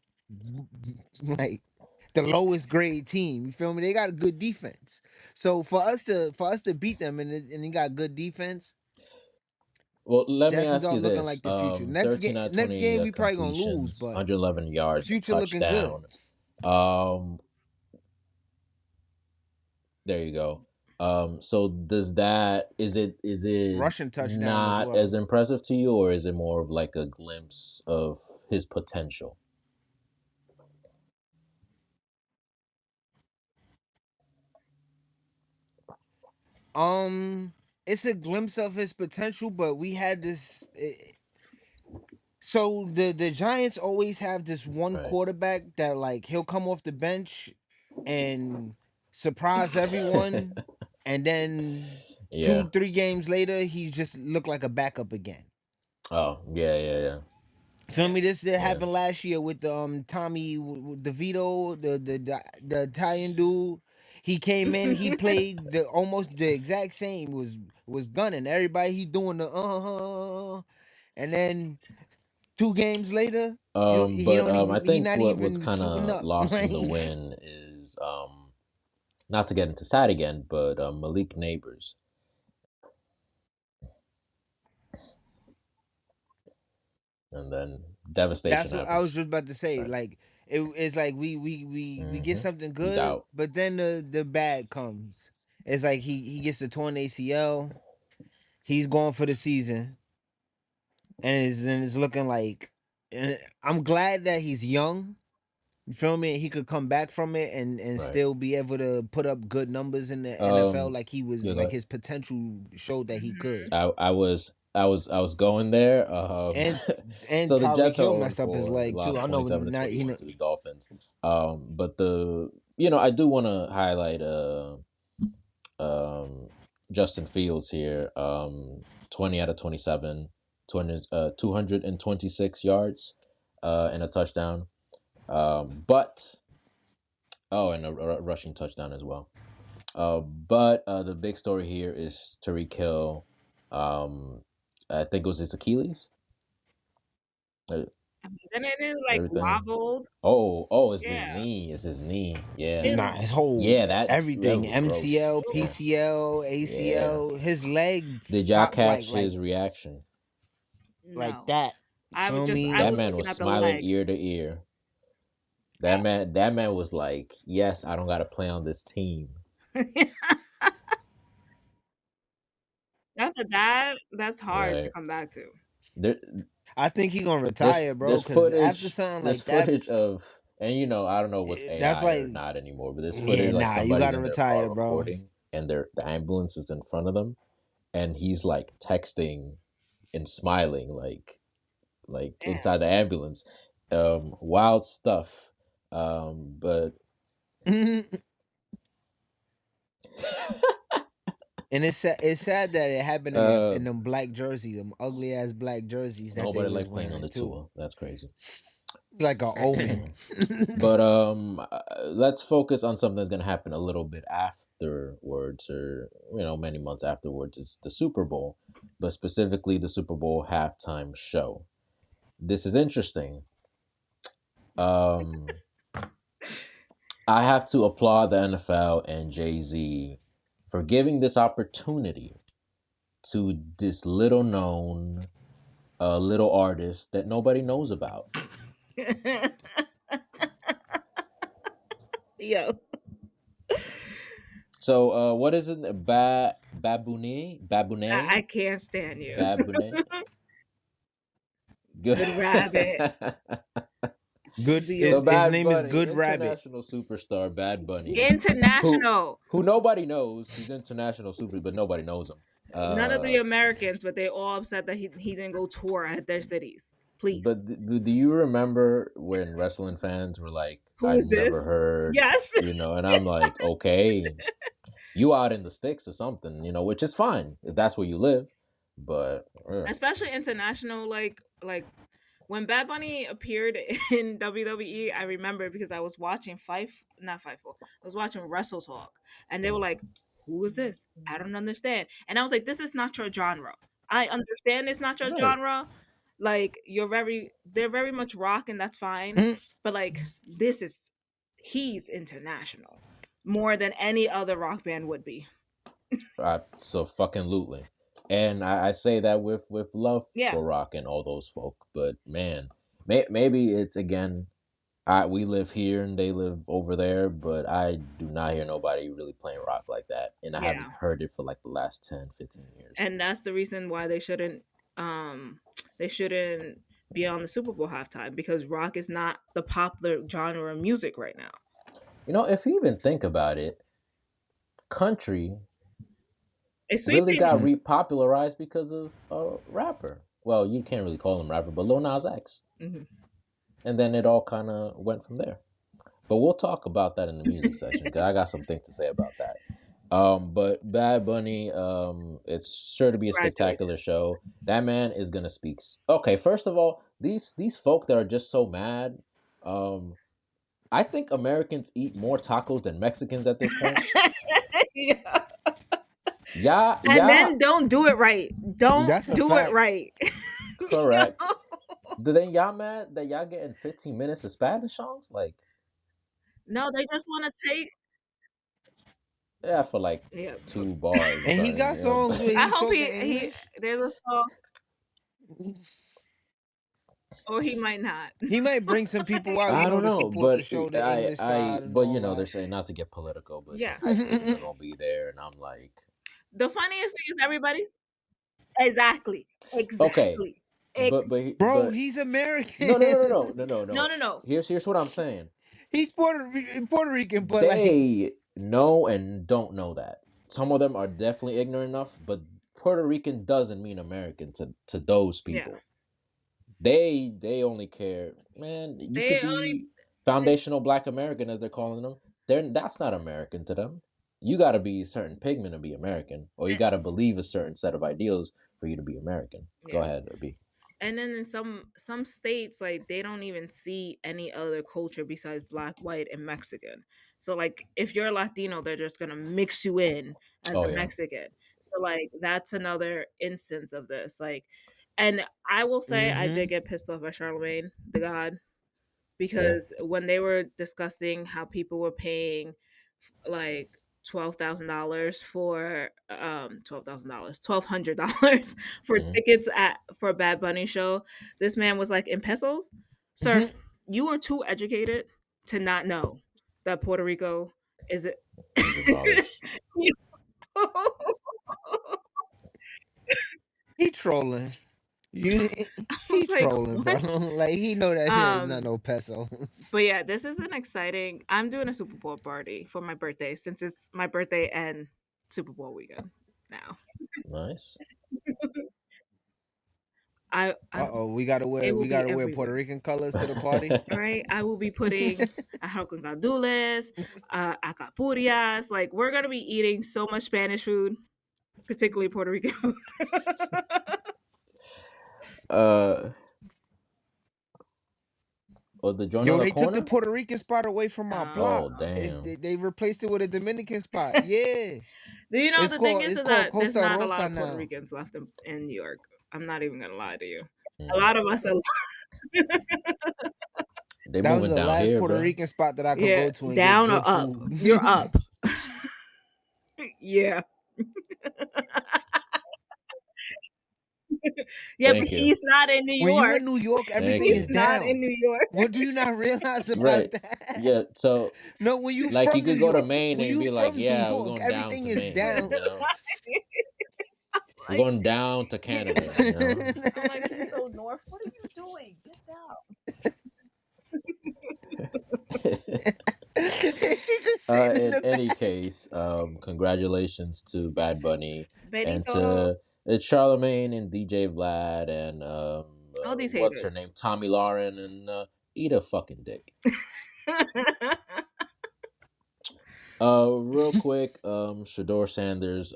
[SPEAKER 2] the lowest grade team. You feel me? They got a good defense. So for us to beat them, and they got good defense.
[SPEAKER 1] Well, let me
[SPEAKER 2] Jackson
[SPEAKER 1] ask you
[SPEAKER 2] Dart looking
[SPEAKER 1] this:
[SPEAKER 2] like the future.
[SPEAKER 1] 13 out of
[SPEAKER 2] Next
[SPEAKER 1] 20
[SPEAKER 2] game we probably gonna lose,
[SPEAKER 1] completions,
[SPEAKER 2] but
[SPEAKER 1] 111
[SPEAKER 2] the
[SPEAKER 1] yards, a
[SPEAKER 2] future looking good.
[SPEAKER 1] touchdown. Um, there you go. So does that is it
[SPEAKER 2] Rushing touchdown as
[SPEAKER 1] not as
[SPEAKER 2] well.
[SPEAKER 1] impressive to you, or is it more of like a glimpse of his potential?
[SPEAKER 2] Um, it's a glimpse of his potential, but we had this. So the Giants always have this one
[SPEAKER 1] Right.
[SPEAKER 2] quarterback that like he'll come off the bench and surprise everyone, and then
[SPEAKER 1] Yeah.
[SPEAKER 2] 2 3 games later he just looked like a backup again.
[SPEAKER 1] Oh, yeah, yeah, yeah,
[SPEAKER 2] Feel me? This did
[SPEAKER 1] yeah.
[SPEAKER 2] happen last year with Tommy DeVito, the Italian dude. He came in, he played the almost the exact same, was gunning everybody. He doing the and then 2 games later, he
[SPEAKER 1] But
[SPEAKER 2] don't
[SPEAKER 1] I
[SPEAKER 2] even he
[SPEAKER 1] think
[SPEAKER 2] not
[SPEAKER 1] what's
[SPEAKER 2] even
[SPEAKER 1] kind
[SPEAKER 2] suiting
[SPEAKER 1] of
[SPEAKER 2] up.
[SPEAKER 1] lost in
[SPEAKER 2] Like
[SPEAKER 1] the wind is not to get into sad again, but Malik Neighbors, and then devastation
[SPEAKER 2] that's what I was
[SPEAKER 1] happens.
[SPEAKER 2] just about to say.
[SPEAKER 1] Right.
[SPEAKER 2] Like it's like we get something
[SPEAKER 1] He's
[SPEAKER 2] good,
[SPEAKER 1] out.
[SPEAKER 2] but then the bad comes. It's like he gets the torn ACL. He's going for the season, and it's looking like. And I'm glad that he's young. You feel me? He could come back from it and
[SPEAKER 1] Right.
[SPEAKER 2] still be able to put up good numbers in the NFL,
[SPEAKER 1] Um.
[SPEAKER 2] like he was,
[SPEAKER 1] Yeah.
[SPEAKER 2] like his potential showed that he
[SPEAKER 3] Mhm.
[SPEAKER 2] could.
[SPEAKER 1] I was going there.
[SPEAKER 2] And and
[SPEAKER 1] So the
[SPEAKER 2] Tyreek
[SPEAKER 1] Jets are
[SPEAKER 2] Hill
[SPEAKER 1] 0
[SPEAKER 2] messed up his
[SPEAKER 1] four. They
[SPEAKER 2] leg too.
[SPEAKER 1] lost
[SPEAKER 2] I know
[SPEAKER 1] 27 to
[SPEAKER 2] not he
[SPEAKER 1] 21 to the Dolphins. But I do want to highlight um Justin Fields here. 20 out of 27, 226 yards, and a touchdown. But and a rushing touchdown as well. But the big story here is Tariq Hill. Um, I think it was his Achilles. Uh,
[SPEAKER 3] Then it is like
[SPEAKER 1] Everything.
[SPEAKER 3] wobbled.
[SPEAKER 1] Oh, it's
[SPEAKER 3] Yeah.
[SPEAKER 1] his knee. It's his knee. Yeah,
[SPEAKER 3] It,
[SPEAKER 2] nah, his whole
[SPEAKER 1] yeah. That
[SPEAKER 2] everything,
[SPEAKER 1] was gross.
[SPEAKER 2] MCL,
[SPEAKER 1] Yeah,
[SPEAKER 2] PCL,
[SPEAKER 1] yeah.
[SPEAKER 2] ACL, his leg
[SPEAKER 1] Did y'all
[SPEAKER 2] popped
[SPEAKER 1] catch his reaction?
[SPEAKER 2] like
[SPEAKER 3] no.
[SPEAKER 2] that. You
[SPEAKER 3] I would
[SPEAKER 2] feel
[SPEAKER 3] just I
[SPEAKER 1] That
[SPEAKER 2] me?
[SPEAKER 3] was
[SPEAKER 1] man
[SPEAKER 3] looking
[SPEAKER 1] was
[SPEAKER 3] at the
[SPEAKER 1] smiling
[SPEAKER 3] leg.
[SPEAKER 1] ear to ear. That man was like, "Yes, I don't got to play on this team."
[SPEAKER 3] That's hard to
[SPEAKER 1] Right.
[SPEAKER 3] come back to.
[SPEAKER 1] There,
[SPEAKER 2] I think he gonna retire,
[SPEAKER 1] there's
[SPEAKER 2] bro.
[SPEAKER 1] there's
[SPEAKER 2] Cause after
[SPEAKER 1] footage
[SPEAKER 2] something
[SPEAKER 1] there's
[SPEAKER 2] like that,
[SPEAKER 1] footage of, and I don't know what's
[SPEAKER 2] that's
[SPEAKER 1] AI or
[SPEAKER 2] like,
[SPEAKER 1] not anymore, but there's
[SPEAKER 2] yeah,
[SPEAKER 1] footage like
[SPEAKER 2] nah, you
[SPEAKER 1] somebody's
[SPEAKER 2] gotta
[SPEAKER 1] in their car
[SPEAKER 2] retire, bro.
[SPEAKER 1] recording and the ambulance is in front of them and he's like texting and smiling like
[SPEAKER 3] Damn.
[SPEAKER 1] inside the ambulance. Wild stuff. But
[SPEAKER 2] And it's sad that it happened
[SPEAKER 1] uh
[SPEAKER 2] in them black jerseys, them ugly ass black jerseys that they
[SPEAKER 1] nobody
[SPEAKER 2] was
[SPEAKER 1] like playing on
[SPEAKER 2] wearing
[SPEAKER 1] the
[SPEAKER 2] too.
[SPEAKER 1] tour. That's crazy.
[SPEAKER 2] Like an omen.
[SPEAKER 1] But let's focus on something that's gonna happen a little bit afterwards, or many months afterwards. It's the Super Bowl, but specifically the Super Bowl halftime show. This is interesting. Um, I have to applaud the NFL and Jay Z for giving this opportunity to this little known, little artist that nobody knows about.
[SPEAKER 3] Yo,
[SPEAKER 1] So, what is it? Babune,
[SPEAKER 3] I can't stand you.
[SPEAKER 1] Babune. Good.
[SPEAKER 3] Good rabbit.
[SPEAKER 2] Good.
[SPEAKER 3] The
[SPEAKER 1] So
[SPEAKER 2] His
[SPEAKER 1] Bad
[SPEAKER 2] name is
[SPEAKER 1] Bunny,
[SPEAKER 2] Good Rabbit.
[SPEAKER 1] international superstar Bad Bunny, who
[SPEAKER 3] international.
[SPEAKER 1] who nobody knows. He's international super, but nobody knows him.
[SPEAKER 3] None of the Americans, but they all upset that he didn't go tour at their cities. Please.
[SPEAKER 1] But do you remember when wrestling fans were like,
[SPEAKER 3] Who
[SPEAKER 1] "I've
[SPEAKER 3] is
[SPEAKER 1] never
[SPEAKER 3] this?
[SPEAKER 1] heard,"
[SPEAKER 3] Yes.
[SPEAKER 1] and I'm like, "Okay, you out in the sticks or something," which is fine if that's where you live. But
[SPEAKER 3] Especially international, like when Bad Bunny appeared in WWE, I remember because I was watching not Fightful. I was watching Wrestle Talk, and they were like, "Who is this? I don't understand." And I was like, "This is not your genre. I understand it's not your
[SPEAKER 1] right,
[SPEAKER 3] genre. Like they're very much rock, and that's fine.
[SPEAKER 2] Mm.
[SPEAKER 3] But like he's international more than any other rock band would be.
[SPEAKER 1] so fucking lootly. And I say that with love
[SPEAKER 3] Yeah,
[SPEAKER 1] for rock and all those folk, but man, maybe it's again. We live here and they live over there, but I do not hear nobody really playing rock like that, and I haven't
[SPEAKER 3] yeah.
[SPEAKER 1] heard it for like the last 10, 15 years.
[SPEAKER 3] And that's the reason why um they shouldn't be on the Super Bowl halftime because rock is not the popular genre of music right now.
[SPEAKER 1] If you even think about it, country
[SPEAKER 3] It's
[SPEAKER 1] really
[SPEAKER 3] sweeping.
[SPEAKER 1] got repopularized because of a rapper. Well, you can't really call him rapper, but Lil Nas X,
[SPEAKER 3] Mhm.
[SPEAKER 1] and then it all kind of went from there. But we'll talk about that in the music section because I got some things to say about that. But Bad Bunny, it's sure to be a spectacular
[SPEAKER 3] Congratulations.
[SPEAKER 1] show. That man is gonna speak. Okay, first of all, these folk that are just so mad, um, I think Americans eat more tacos than Mexicans at this point.
[SPEAKER 3] Yeah.
[SPEAKER 1] Yeah,
[SPEAKER 3] And
[SPEAKER 1] yeah,
[SPEAKER 3] then don't do it right. Don't
[SPEAKER 2] That's a
[SPEAKER 3] do it
[SPEAKER 2] fact.
[SPEAKER 3] right. You
[SPEAKER 1] correct.
[SPEAKER 3] know?
[SPEAKER 1] Do then y'all mad that y'all getting 15 minutes of Spanish songs? Like,
[SPEAKER 3] No, they just want to take.
[SPEAKER 1] yeah, for like
[SPEAKER 3] Yeah.
[SPEAKER 1] 2 bars or
[SPEAKER 2] And he
[SPEAKER 1] something,
[SPEAKER 2] got
[SPEAKER 1] you know?
[SPEAKER 2] songs where
[SPEAKER 3] I
[SPEAKER 2] he
[SPEAKER 3] hope
[SPEAKER 2] talking
[SPEAKER 3] he
[SPEAKER 2] English.
[SPEAKER 3] there's a song, or he might not.
[SPEAKER 2] He might bring some people out,
[SPEAKER 1] I don't
[SPEAKER 2] to
[SPEAKER 1] know,
[SPEAKER 2] support the
[SPEAKER 1] but
[SPEAKER 2] show, the English side and
[SPEAKER 1] but
[SPEAKER 2] all
[SPEAKER 1] they're
[SPEAKER 2] that.
[SPEAKER 1] saying not to get political, but some
[SPEAKER 3] Yeah.
[SPEAKER 1] high schoolers are gonna be there, and I'm like,
[SPEAKER 3] The funniest thing is everybody's exactly,
[SPEAKER 1] okay,
[SPEAKER 3] exactly,
[SPEAKER 1] but
[SPEAKER 3] ex.
[SPEAKER 2] Bro,
[SPEAKER 1] but
[SPEAKER 2] he's
[SPEAKER 1] no, no, no,
[SPEAKER 2] American.
[SPEAKER 1] no, no, no, no,
[SPEAKER 3] No,
[SPEAKER 1] no.
[SPEAKER 3] no, no.
[SPEAKER 1] Here's what I'm saying.
[SPEAKER 2] He's Puerto Rican, but like,
[SPEAKER 1] They know and don't know that. Some of them are definitely ignorant enough, but Puerto Rican doesn't mean American to those
[SPEAKER 3] Yeah.
[SPEAKER 1] people. They only care, man. You could
[SPEAKER 3] They only.
[SPEAKER 1] be foundational Black American as they're calling them. That's not American to them. You got to be a certain pigment to be American, or you got to believe a certain set of ideals for you to be American. Go
[SPEAKER 3] Yeah.
[SPEAKER 1] ahead, B.
[SPEAKER 3] And then in some states, like they don't even see any other culture besides black, white, and Mexican. So like if you're Latino, they're just gonna mix you in as
[SPEAKER 1] Oh
[SPEAKER 3] a
[SPEAKER 1] yeah,
[SPEAKER 3] Mexican. So like that's another instance of this. Like, and I will say I
[SPEAKER 2] mm-hmm.
[SPEAKER 3] did get pissed off at Charlemagne the God,
[SPEAKER 1] yeah.
[SPEAKER 3] because when they were discussing how people were paying like $12,000 for $1,200 for
[SPEAKER 1] Hmm.
[SPEAKER 3] tickets at for a Bad Bunny show, this man was like, in pesos, sir, you are too educated to not know that Puerto Rico is it.
[SPEAKER 1] $100.
[SPEAKER 2] He trolling. You,
[SPEAKER 3] I
[SPEAKER 2] he
[SPEAKER 3] was like,
[SPEAKER 2] trolling, bro.
[SPEAKER 3] what?
[SPEAKER 2] Like he know that shit is not
[SPEAKER 3] um
[SPEAKER 2] no pesos.
[SPEAKER 3] but yeah, this is an exciting. I'm doing a Super Bowl party for my birthday, since it's my birthday and Super Bowl weekend now.
[SPEAKER 1] Nice.
[SPEAKER 3] I
[SPEAKER 2] We
[SPEAKER 3] It will be
[SPEAKER 2] gotta wear Puerto
[SPEAKER 3] everywhere.
[SPEAKER 2] Rican colors to the party.
[SPEAKER 3] All right, I will be putting arroz con gandules, acapurias. Like we're gonna be eating so much Spanish food, particularly Puerto Rican food.
[SPEAKER 1] uh, or the joint on
[SPEAKER 2] Yo,
[SPEAKER 1] the
[SPEAKER 2] they took the
[SPEAKER 1] corner.
[SPEAKER 2] Puerto Rican spot away from my block.
[SPEAKER 1] Oh damn.
[SPEAKER 2] They replaced it with a Dominican spot. Yeah,
[SPEAKER 3] Do you know the thing
[SPEAKER 2] it's
[SPEAKER 3] is
[SPEAKER 2] called
[SPEAKER 3] that there's
[SPEAKER 2] Costa
[SPEAKER 3] not a lot
[SPEAKER 2] Rosa
[SPEAKER 3] of Puerto
[SPEAKER 2] now.
[SPEAKER 3] Ricans left in New York. I'm not even gonna lie to you. A
[SPEAKER 1] Mm.
[SPEAKER 3] lot of us are.
[SPEAKER 1] They
[SPEAKER 2] That was
[SPEAKER 1] moving
[SPEAKER 2] the
[SPEAKER 1] down
[SPEAKER 2] last
[SPEAKER 1] here,
[SPEAKER 2] Puerto
[SPEAKER 1] bro.
[SPEAKER 2] Rican spot that I could
[SPEAKER 3] Yeah,
[SPEAKER 2] go to and get
[SPEAKER 3] down or
[SPEAKER 2] good
[SPEAKER 3] up.
[SPEAKER 2] food.
[SPEAKER 3] You're up. Yeah, yeah, but
[SPEAKER 1] Thank you.
[SPEAKER 3] he's not in New
[SPEAKER 2] When you
[SPEAKER 3] York.
[SPEAKER 2] in New York,
[SPEAKER 1] Thank
[SPEAKER 2] everything
[SPEAKER 3] He's
[SPEAKER 2] is
[SPEAKER 1] you.
[SPEAKER 3] not in
[SPEAKER 2] down.
[SPEAKER 3] New York.
[SPEAKER 2] What do you not realize about
[SPEAKER 1] Right.
[SPEAKER 2] that?
[SPEAKER 1] Yeah. So,
[SPEAKER 2] No, when you
[SPEAKER 1] like, you
[SPEAKER 2] from New
[SPEAKER 1] could go to
[SPEAKER 2] York,
[SPEAKER 1] Maine
[SPEAKER 2] when
[SPEAKER 1] and
[SPEAKER 2] you
[SPEAKER 1] be like,
[SPEAKER 2] from New
[SPEAKER 1] "Yeah, we're
[SPEAKER 2] York,
[SPEAKER 1] going down
[SPEAKER 2] everything
[SPEAKER 1] to
[SPEAKER 2] is
[SPEAKER 1] Maine."
[SPEAKER 2] down.
[SPEAKER 1] You know, we're
[SPEAKER 3] Like,
[SPEAKER 1] going down to Canada. You know.
[SPEAKER 3] I'm like, he's so north. What are you doing? Get down.
[SPEAKER 2] She just sitting in
[SPEAKER 1] In
[SPEAKER 2] the
[SPEAKER 1] any
[SPEAKER 2] back.
[SPEAKER 1] case, congratulations to Bad Bunny and
[SPEAKER 3] Benito.
[SPEAKER 1] to Charlemagne and DJ Vlad and
[SPEAKER 3] All these
[SPEAKER 1] what's her
[SPEAKER 3] haters.
[SPEAKER 1] name, Tommy Lauren, and eat a fucking dick. Real quick, Shador Sanders,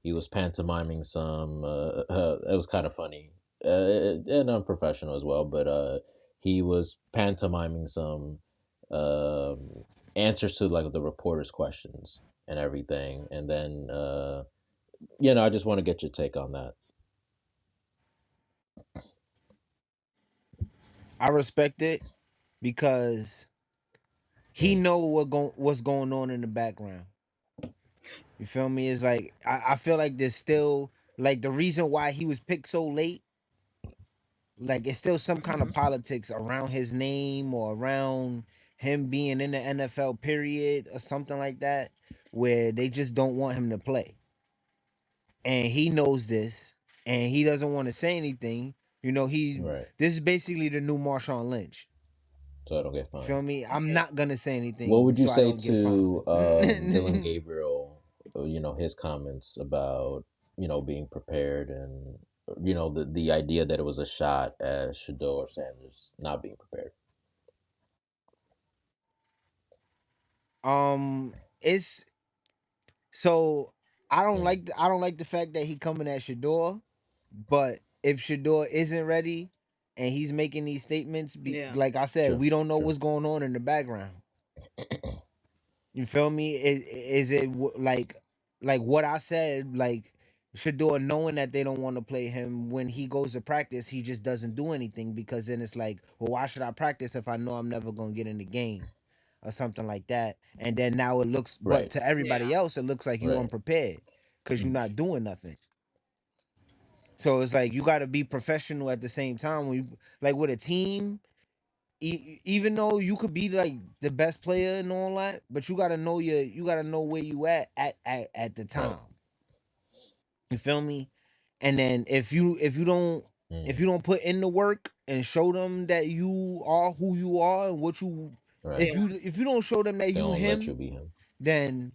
[SPEAKER 1] he was pantomiming some. It was kind of funny, and unprofessional as well. But he was pantomiming some um, answers to like the reporters' questions and everything. And then, I just want to get your take on that.
[SPEAKER 2] I respect it because he
[SPEAKER 1] Mm,
[SPEAKER 2] know what's going on in the background. You feel me? It's like I feel like there's still like the reason why he was picked so late. Like it's still some kind of
[SPEAKER 3] Mhm.
[SPEAKER 2] politics around his name or around him being in the NFL period or something like that, where they just don't want him to play. And he knows this, and he doesn't want to say anything.
[SPEAKER 1] right.
[SPEAKER 2] This is basically the new Marshawn Lynch.
[SPEAKER 1] So I don't get
[SPEAKER 2] You feel
[SPEAKER 1] fined.
[SPEAKER 2] me? I'm not gonna say
[SPEAKER 1] What
[SPEAKER 2] anything
[SPEAKER 1] would you
[SPEAKER 2] so I
[SPEAKER 1] say
[SPEAKER 2] don't get fined.
[SPEAKER 1] to Dylan Gabriel? His comments about being prepared and the idea that it was a shot at Shador Sanders not being prepared.
[SPEAKER 2] It's so
[SPEAKER 1] Mm,
[SPEAKER 2] I don't like the fact that he coming at Shador, but if Shador isn't ready, and he's making these statements.
[SPEAKER 3] Yeah.
[SPEAKER 2] Like I said,
[SPEAKER 1] True.
[SPEAKER 2] we don't know
[SPEAKER 1] True.
[SPEAKER 2] what's going on in the background. You feel me? Is it like what I said? Like Shador knowing that they don't want to play him when he goes to practice, he just doesn't do anything because then it's like, well, why should I practice if I know I'm never gonna get in the game or something like that? And then now it looks, but
[SPEAKER 1] Right.
[SPEAKER 2] to
[SPEAKER 3] Yeah.
[SPEAKER 2] everybody else, it looks like you
[SPEAKER 1] Right.
[SPEAKER 2] unprepared because you're
[SPEAKER 1] Mm.
[SPEAKER 2] not doing nothing. So it's like you got to be professional at the same time. When you like with a team, even though you could be like the best player and all that, but you gotta know where you at the
[SPEAKER 1] Right.
[SPEAKER 2] time. You feel me? And then if
[SPEAKER 1] Mm.
[SPEAKER 2] you don't put in the work and show them that you are who you are and what you
[SPEAKER 1] Right.
[SPEAKER 3] Yeah.
[SPEAKER 2] if you don't show them that
[SPEAKER 1] They
[SPEAKER 2] you
[SPEAKER 1] don't let you
[SPEAKER 2] him,
[SPEAKER 1] be him.
[SPEAKER 2] then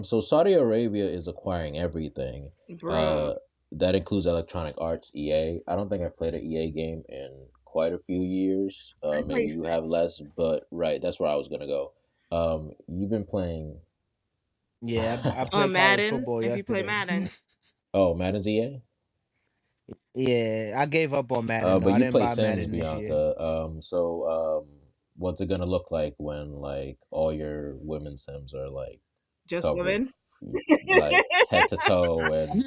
[SPEAKER 1] So Saudi Arabia is acquiring everything.
[SPEAKER 3] Bruh.
[SPEAKER 1] Uh, that includes Electronic Arts, EA. I don't think I've played an EA game in quite a few years.
[SPEAKER 3] I
[SPEAKER 1] Maybe
[SPEAKER 3] play
[SPEAKER 1] you have less, but right, that's where I was gonna go. You've been playing.
[SPEAKER 2] yeah, I
[SPEAKER 3] on
[SPEAKER 2] played college
[SPEAKER 3] Madden.
[SPEAKER 2] football
[SPEAKER 3] If you play
[SPEAKER 2] yesterday.
[SPEAKER 3] Madden,
[SPEAKER 1] Oh, Madden's EA.
[SPEAKER 2] Yeah, I gave up on Madden though.
[SPEAKER 1] But
[SPEAKER 2] I
[SPEAKER 1] you
[SPEAKER 2] didn't
[SPEAKER 1] play
[SPEAKER 2] buy
[SPEAKER 1] Sims,
[SPEAKER 2] Madden this year.
[SPEAKER 1] Bianca. What's it gonna look like when like all your women Sims are like
[SPEAKER 3] just
[SPEAKER 1] covered,
[SPEAKER 3] women.
[SPEAKER 1] like head to toe, and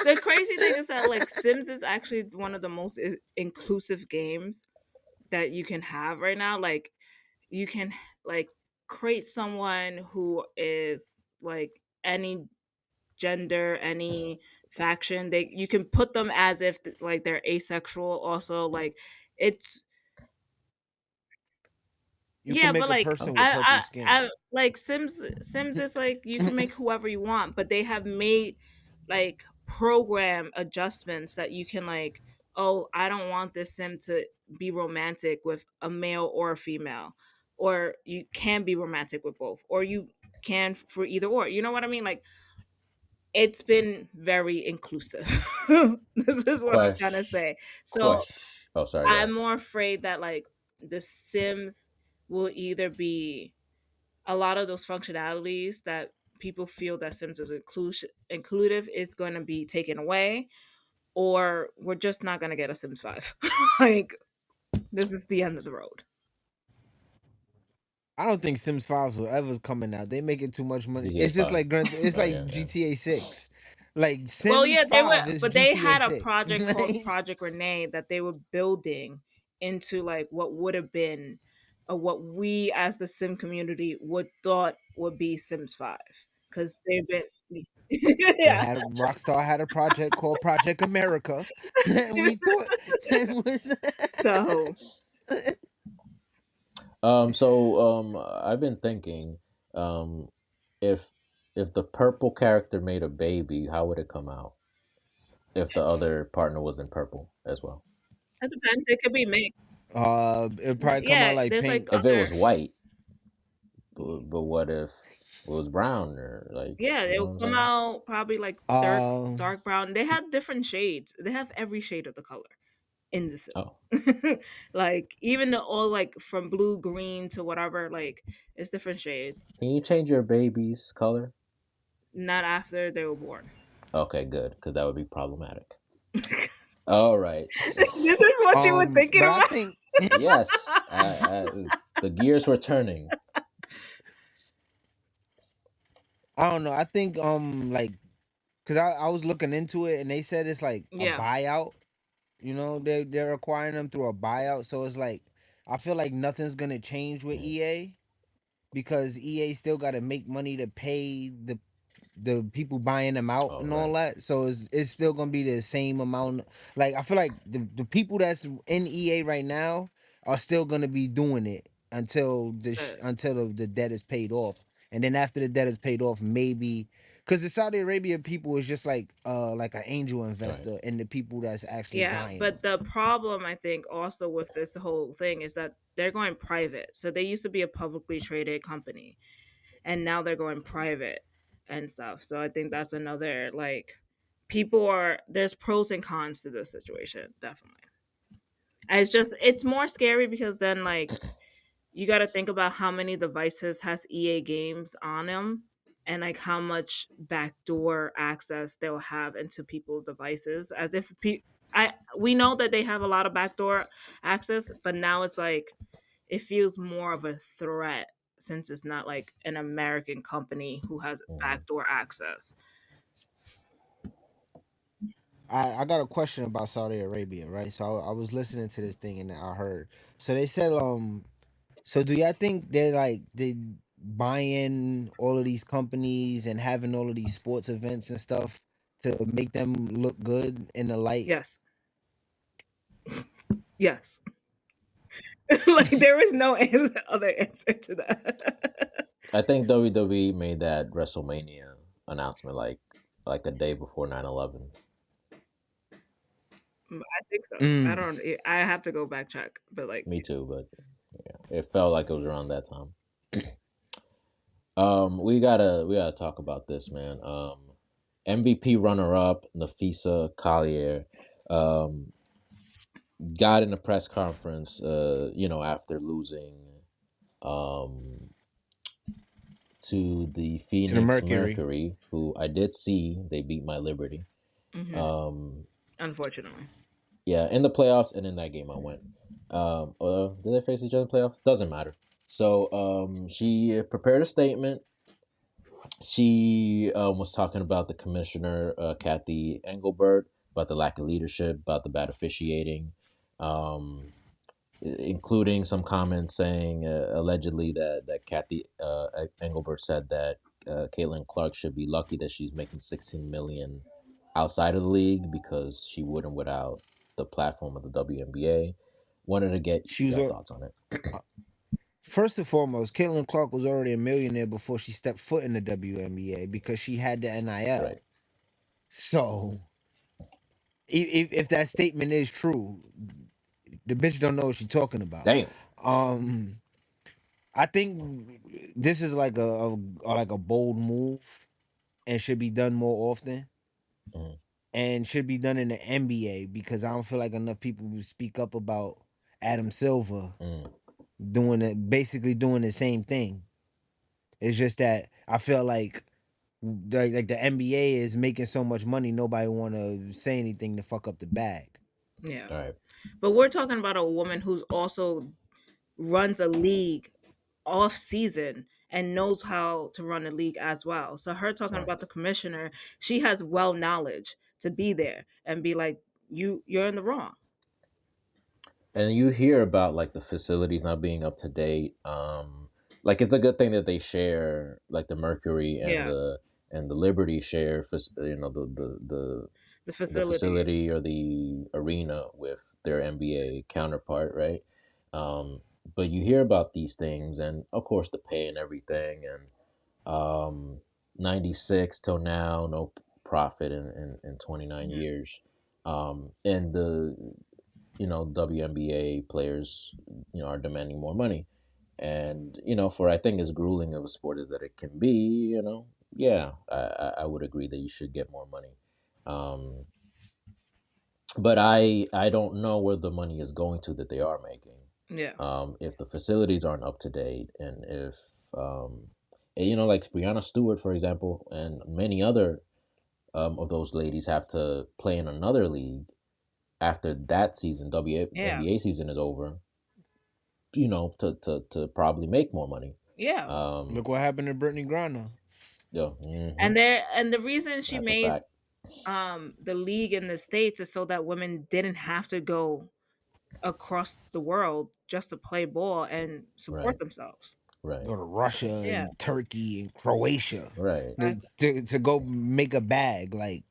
[SPEAKER 3] The crazy thing is that like Sims is actually one of the most inclusive games that you can have right now. Like you can like create someone who is like any gender, any faction. They you can put them as if like they're asexual. Also, like it's
[SPEAKER 2] You can
[SPEAKER 3] yeah, but
[SPEAKER 2] make a
[SPEAKER 3] like
[SPEAKER 2] person
[SPEAKER 1] oh,
[SPEAKER 2] with purple skin.
[SPEAKER 3] I like Sims is like you can make whoever you want, but they have made like program adjustments that you can like, oh, I don't want this sim to be romantic with a male or a female. Or you can be romantic with both. Or you can for either or. You know what I mean? Like it's been very inclusive. This is what I'm trying to
[SPEAKER 1] question,
[SPEAKER 3] say. So
[SPEAKER 1] question. Oh, sorry. Go
[SPEAKER 3] I'm
[SPEAKER 1] ahead.
[SPEAKER 3] more afraid that like the Sims will either be a lot of those functionalities that people feel that Sims is inclusive is going to be taken away, or we're just not going to get a Sims 5. Like this is the end of the road.
[SPEAKER 2] I don't think Sims 5 will ever coming out. They making too much money.
[SPEAKER 1] GTA
[SPEAKER 2] It's just
[SPEAKER 1] Five.
[SPEAKER 2] like it's
[SPEAKER 1] Oh
[SPEAKER 2] like
[SPEAKER 1] yeah, yeah.
[SPEAKER 2] GTA 6. Like
[SPEAKER 3] Well,
[SPEAKER 2] Sims
[SPEAKER 3] yeah, they were,
[SPEAKER 2] 5 is
[SPEAKER 3] but they
[SPEAKER 2] GTA
[SPEAKER 3] had a
[SPEAKER 2] 6.
[SPEAKER 3] project called
[SPEAKER 2] Like,
[SPEAKER 3] Project Renee that they were building into like what would have been, what we as the Sim community would thought would be Sims 5 because they've been,
[SPEAKER 2] they
[SPEAKER 3] yeah.
[SPEAKER 2] had Rockstar had a project called Project America that we thought that
[SPEAKER 3] So
[SPEAKER 2] was
[SPEAKER 1] I've been thinking, um, if if the purple character made a baby, how would it come out? If the other partner was in purple as well.
[SPEAKER 3] it depends. It could be mixed.
[SPEAKER 2] it'd probably come out
[SPEAKER 3] Yeah,
[SPEAKER 2] like
[SPEAKER 3] there's like
[SPEAKER 2] pink.
[SPEAKER 1] If it
[SPEAKER 3] other.
[SPEAKER 1] was white, but what if it was brown or like
[SPEAKER 3] Yeah,
[SPEAKER 1] you
[SPEAKER 3] they
[SPEAKER 1] know
[SPEAKER 3] will
[SPEAKER 1] what I'm
[SPEAKER 3] come
[SPEAKER 1] saying?
[SPEAKER 3] out probably like
[SPEAKER 2] Um
[SPEAKER 3] dark brown. They have different shades. They have every shade of the color in The
[SPEAKER 1] Oh,
[SPEAKER 3] Sims. Like even the all like from blue, green to whatever, like it's different shades.
[SPEAKER 1] can you change your baby's color?
[SPEAKER 3] Not after they were born.
[SPEAKER 1] Okay, good, because that would be problematic. All right.
[SPEAKER 3] This is what you were thinking
[SPEAKER 2] but I
[SPEAKER 3] about.
[SPEAKER 2] think
[SPEAKER 1] Yes, the gears were turning.
[SPEAKER 2] I don't know. I think like cuz I was looking into it and they said it's like a
[SPEAKER 3] Yeah.
[SPEAKER 2] buyout. You know, they're acquiring them through a buyout, so it's like I feel like nothing's going to change with
[SPEAKER 1] Mm.
[SPEAKER 2] EA because EA still got to make money to pay the people buying them out
[SPEAKER 1] All
[SPEAKER 2] and all
[SPEAKER 1] right.
[SPEAKER 2] that. So it's still gonna be the same amount. Like I feel like the people that's in EA right now are still gonna be doing it until
[SPEAKER 3] Good.
[SPEAKER 2] the debt is paid off, and then after the debt is paid off, maybe because the Saudi Arabia people is just like an angel
[SPEAKER 1] All right.
[SPEAKER 2] investor in the people that's actually
[SPEAKER 3] Yeah,
[SPEAKER 2] buying
[SPEAKER 3] but
[SPEAKER 2] them.
[SPEAKER 3] the problem I think also with this whole thing is that they're going private. So they used to be a publicly traded company and now they're going private and stuff. So I think that's another like people are there's pros and cons to this situation, definitely. And it's just it's more scary because then like you got to think about how many devices has EA games on them and like how much backdoor access they'll have into people's devices as if we know that they have a lot of backdoor access, but now it's like it feels more of a threat since it's not like an American company who has
[SPEAKER 1] Mhm.
[SPEAKER 3] backdoor access.
[SPEAKER 2] I got a question about Saudi Arabia, right? So I was listening to this thing and I heard. So they said, so do y'all think they're like they buying all of these companies and having all of these sports events and stuff to make them look good in the light?
[SPEAKER 3] Yes, yes. Like there is no other answer to that.
[SPEAKER 1] I think WWE made that WrestleMania announcement like a day before 9/11.
[SPEAKER 3] I think so. I
[SPEAKER 2] Mm.
[SPEAKER 3] don't. I have to go back check, but like,
[SPEAKER 1] Me too, but yeah, it felt like it was around that time. We gotta talk about this, man. MVP runner up Nafisa Collier got in a press conference, after losing um, to the
[SPEAKER 2] To the
[SPEAKER 1] Phoenix
[SPEAKER 2] Mercury.
[SPEAKER 1] Mercury, who I did see they beat my Liberty.
[SPEAKER 3] mhm,
[SPEAKER 1] Um,
[SPEAKER 3] unfortunately,
[SPEAKER 1] yeah, in the playoffs and in that game I went. Did they face each other in the playoffs? Doesn't matter. So she prepared a statement. She was talking about the commissioner, Kathy Engelbert, about the lack of leadership, about the bad officiating, um, including some comments saying allegedly that Kathy Engelbert said that Caitlin Clark should be lucky that she's making 16 million outside of the league because she wouldn't without the platform of the WNBA. Wanted to get
[SPEAKER 2] She was
[SPEAKER 1] your thoughts on it.
[SPEAKER 2] first and foremost, Caitlin Clark was already a millionaire before she stepped foot in the WNBA because she had the
[SPEAKER 1] Right.
[SPEAKER 2] NIL. So if that statement is true, the bitch don't know what she's talking about.
[SPEAKER 1] Damn.
[SPEAKER 2] Um, I think this is like a bold move and should be done more often
[SPEAKER 1] Mm,
[SPEAKER 2] and should be done in the NBA because I don't feel like enough people will speak up about Adam Silver
[SPEAKER 1] mm,
[SPEAKER 2] doing it, basically doing the same thing. It's just that I feel like the NBA is making so much money, nobody want to say anything to fuck up the bag.
[SPEAKER 3] yeah.
[SPEAKER 1] all right.
[SPEAKER 3] But we're talking about a woman who's also runs a league off season and knows how to run a league as well. So her talking
[SPEAKER 1] All right.
[SPEAKER 3] about the commissioner, she has well knowledge to be there and be like, you're in the wrong.
[SPEAKER 1] And you hear about like the facilities not being up to date. Like it's a good thing that they share, like the Mercury
[SPEAKER 3] Yeah,
[SPEAKER 1] and the Liberty share, the
[SPEAKER 3] the
[SPEAKER 1] the
[SPEAKER 3] facilities.
[SPEAKER 1] facility or the arena with their NBA counterpart, right? But you hear about these things, and of course the pay and everything, and 96 till now, no profit in 29
[SPEAKER 3] Mhm.
[SPEAKER 1] years. And the WNBA players, are demanding more money. And, for I think as grueling of a sport as that it can be, yeah, I would agree that you should get more money. Um, but I don't know where the money is going to that they are making.
[SPEAKER 3] Yeah,
[SPEAKER 1] If the facilities aren't up to date, and if like Brianna Stewart, for example, and many other of those ladies have to play in another league after that season,
[SPEAKER 3] yeah,
[SPEAKER 1] WNBA season is over, to probably make more money.
[SPEAKER 3] yeah.
[SPEAKER 1] Um,
[SPEAKER 2] Look what happened to Brittany Griner.
[SPEAKER 1] yeah,
[SPEAKER 3] And the reason she
[SPEAKER 1] that's a
[SPEAKER 3] made
[SPEAKER 1] fact.
[SPEAKER 3] the league in the States is so that women didn't have to go across the world just to play ball and support
[SPEAKER 1] Right,
[SPEAKER 3] themselves.
[SPEAKER 1] right,
[SPEAKER 2] Go to Russia
[SPEAKER 3] Yeah.
[SPEAKER 2] and Turkey and Croatia
[SPEAKER 1] right.
[SPEAKER 2] to go make a bag. Like,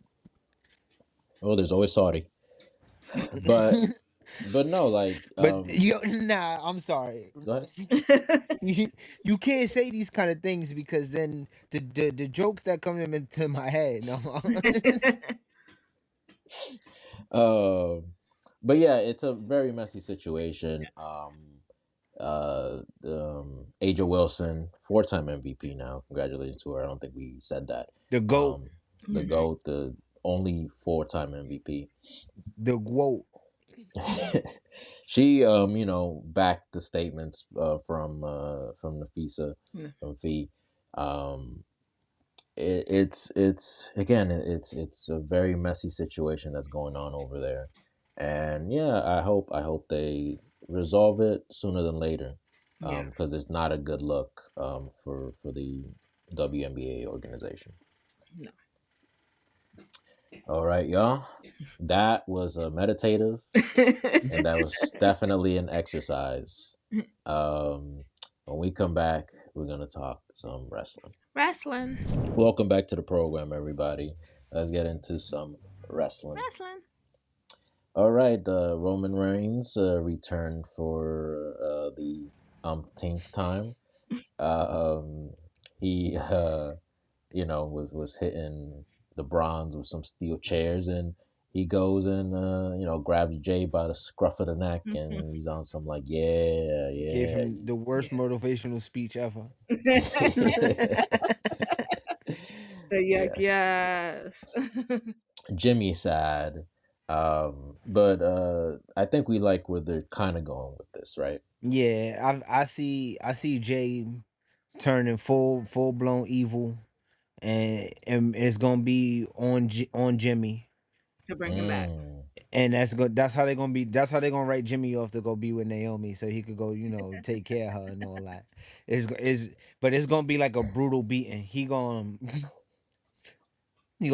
[SPEAKER 1] Oh, there's always Saudi, but no, like,
[SPEAKER 2] but nah, I'm sorry.
[SPEAKER 1] go ahead.
[SPEAKER 2] You can't say these kind of things because then the jokes that come into my head. No,
[SPEAKER 1] But yeah, it's a very messy situation. Aja Wilson, 4-time MVP now. Congratulations to her. I don't think we said that.
[SPEAKER 2] the goat,
[SPEAKER 1] Um, the
[SPEAKER 3] Mhm.
[SPEAKER 1] GOAT, the only 4-time MVP.
[SPEAKER 2] the goat.
[SPEAKER 1] She, backed the statements from Nafisa,
[SPEAKER 3] Yeah.
[SPEAKER 1] from Fee. Um, it's again, it's a very messy situation that's going on over there. And yeah, I hope they resolve it sooner than later,
[SPEAKER 3] Yeah.
[SPEAKER 1] because it's not a good look for the WNBA organization.
[SPEAKER 3] No.
[SPEAKER 1] All right, y'all. That was meditative, and that was definitely an exercise. Um, when we come back, we're gonna talk some wrestling.
[SPEAKER 3] Wrestling.
[SPEAKER 1] Welcome back to the program, everybody. Let's get into some wrestling.
[SPEAKER 3] Wrestling.
[SPEAKER 1] All right, Roman Reigns returned for the umpteenth time. Um, he, was hitting the bronze with some steel chairs, and he goes and grabs Jay by the scruff of the neck, and he's on some like, yeah,
[SPEAKER 2] Gave
[SPEAKER 1] yeah,
[SPEAKER 2] him the worst motivational speech ever.
[SPEAKER 3] Yuck,
[SPEAKER 1] yes.
[SPEAKER 3] yes.
[SPEAKER 1] Jimmy sad. But I think we like where they're kind of going with this, right?
[SPEAKER 2] Yeah, I see Jay turning full blown evil, and it's gonna be on Jimmy,
[SPEAKER 3] To bring him back.
[SPEAKER 1] Mm.
[SPEAKER 2] and that's how they're gonna write Jimmy off to go be with Naomi, so he could go take care of her and all that. But it's gonna be like a brutal beating. He gonna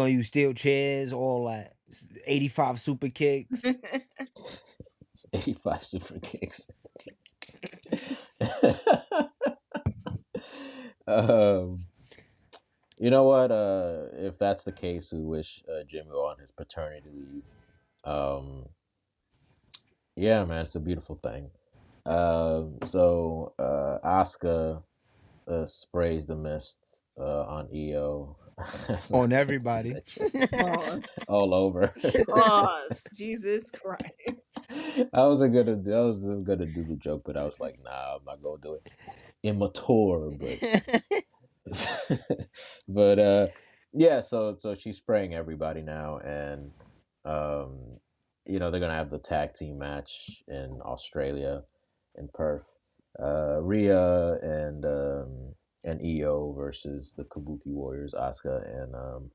[SPEAKER 2] use steel chairs, all that, 85 super kicks.
[SPEAKER 1] 85 super kicks. um, you know what? If that's the case, we wish Jimmy on his paternity leave. Um, yeah, man, it's a beautiful thing. Asuka sprays the mist on EO.
[SPEAKER 2] On everybody.
[SPEAKER 3] Pause.
[SPEAKER 1] All over.
[SPEAKER 3] Pause. Jesus Christ.
[SPEAKER 1] I was gonna do the joke, but I was like, nah, I'm not gonna do it. It's immature, but but yeah. So she's spraying everybody now, and um, they're gonna have the tag team match in Australia, in Perth. Rhea and Io versus the Kabuki Warriors, Asuka and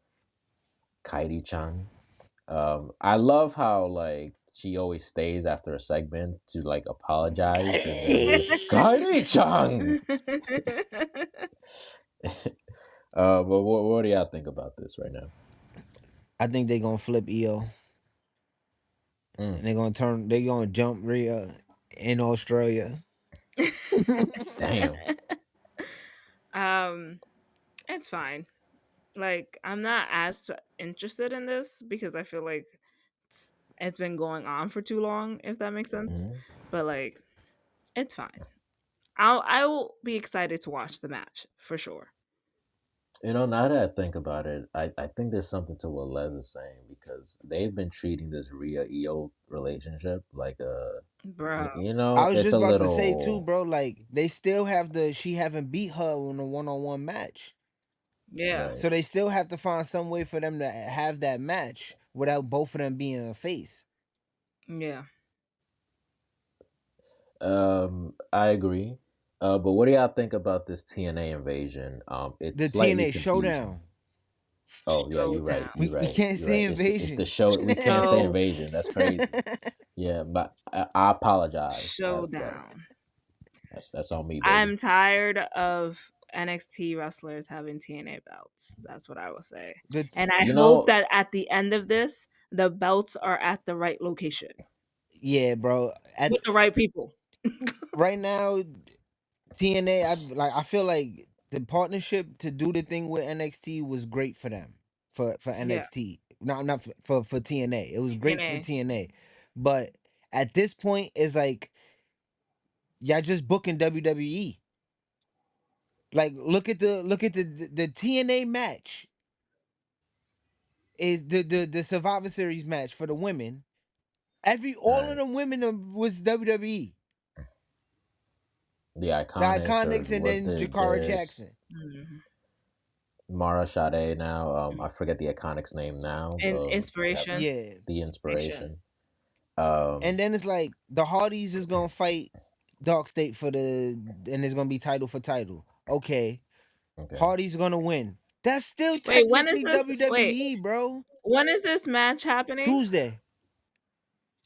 [SPEAKER 1] Kairi Chan. I love how like she always stays after a segment to like apologize and then be like, Kairi Chan. But what do y'all think about this right now?
[SPEAKER 2] I think they gonna flip EO,
[SPEAKER 1] Mm,
[SPEAKER 2] and they gonna jump Rhea in Australia.
[SPEAKER 1] damn.
[SPEAKER 3] um, it's fine. Like, I'm not as interested in this because I feel like it's been going on for too long, if that makes sense.
[SPEAKER 1] Mhm.
[SPEAKER 3] But like, it's fine. I will be excited to watch the match for sure.
[SPEAKER 1] Now that I think about it, I think there's something to what Les is saying because they've been treating this Rhea EO relationship like
[SPEAKER 3] Bro.
[SPEAKER 2] I was
[SPEAKER 1] it's
[SPEAKER 2] just
[SPEAKER 1] a
[SPEAKER 2] about to say too,
[SPEAKER 1] little
[SPEAKER 2] bro. Like they still have she haven't beat her in a 1-on-1 match,
[SPEAKER 3] Yeah.
[SPEAKER 1] right.
[SPEAKER 2] so they still have to find some way for them to have that match without both of them being a face.
[SPEAKER 3] Yeah.
[SPEAKER 1] I agree. But what do y'all think about this TNA invasion? It's
[SPEAKER 2] The
[SPEAKER 1] slightly
[SPEAKER 2] TNA
[SPEAKER 1] confusing.
[SPEAKER 2] Showdown.
[SPEAKER 1] Oh yeah, you're right.
[SPEAKER 3] Showdown.
[SPEAKER 1] You're
[SPEAKER 2] We
[SPEAKER 1] right.
[SPEAKER 2] can't
[SPEAKER 1] You're
[SPEAKER 2] say
[SPEAKER 1] right. It's the
[SPEAKER 2] invasion.
[SPEAKER 1] show. We can't say
[SPEAKER 3] Show
[SPEAKER 1] invasion. That's crazy. Yeah, but I apologize.
[SPEAKER 3] Showdown.
[SPEAKER 1] That's on me, baby.
[SPEAKER 3] I'm tired of NXT wrestlers having TNA belts. That's what I will say.
[SPEAKER 2] the
[SPEAKER 3] And I
[SPEAKER 1] You
[SPEAKER 3] hope
[SPEAKER 1] know,
[SPEAKER 3] that at the end of this, the belts are at the right location
[SPEAKER 2] Yeah, bro.
[SPEAKER 3] with the right people.
[SPEAKER 2] Right now, TNA. I feel like the partnership to do the thing with NXT was great for them, for
[SPEAKER 3] Yeah.
[SPEAKER 2] NXT. Not for TNA. It was great for
[SPEAKER 3] TNA.
[SPEAKER 2] TNA, but at this point, it's like y'all just booking WWE. Like look at the TNA match is the Survivor Series match for the women. All of
[SPEAKER 1] right?
[SPEAKER 2] the women was WWE.
[SPEAKER 1] The
[SPEAKER 2] The
[SPEAKER 1] Iconics or
[SPEAKER 2] Iconics and
[SPEAKER 1] what?
[SPEAKER 2] then Jakara
[SPEAKER 1] There's
[SPEAKER 2] Jackson.
[SPEAKER 3] Mhm.
[SPEAKER 1] Mara Sade now. I forget the Iconics name now.
[SPEAKER 3] And
[SPEAKER 1] Yeah,
[SPEAKER 3] inspiration.
[SPEAKER 2] Yeah.
[SPEAKER 1] the
[SPEAKER 3] Inspiration.
[SPEAKER 1] Inspiration.
[SPEAKER 2] And then it's like the Hardys is gonna fight Dark State and it's gonna be title for title. Okay.
[SPEAKER 1] Okay.
[SPEAKER 2] Hardys gonna win. That's still
[SPEAKER 3] Wait, when is
[SPEAKER 2] technically
[SPEAKER 3] this? Wait,
[SPEAKER 2] WWE, bro.
[SPEAKER 3] when is this match happening?
[SPEAKER 2] Tuesday.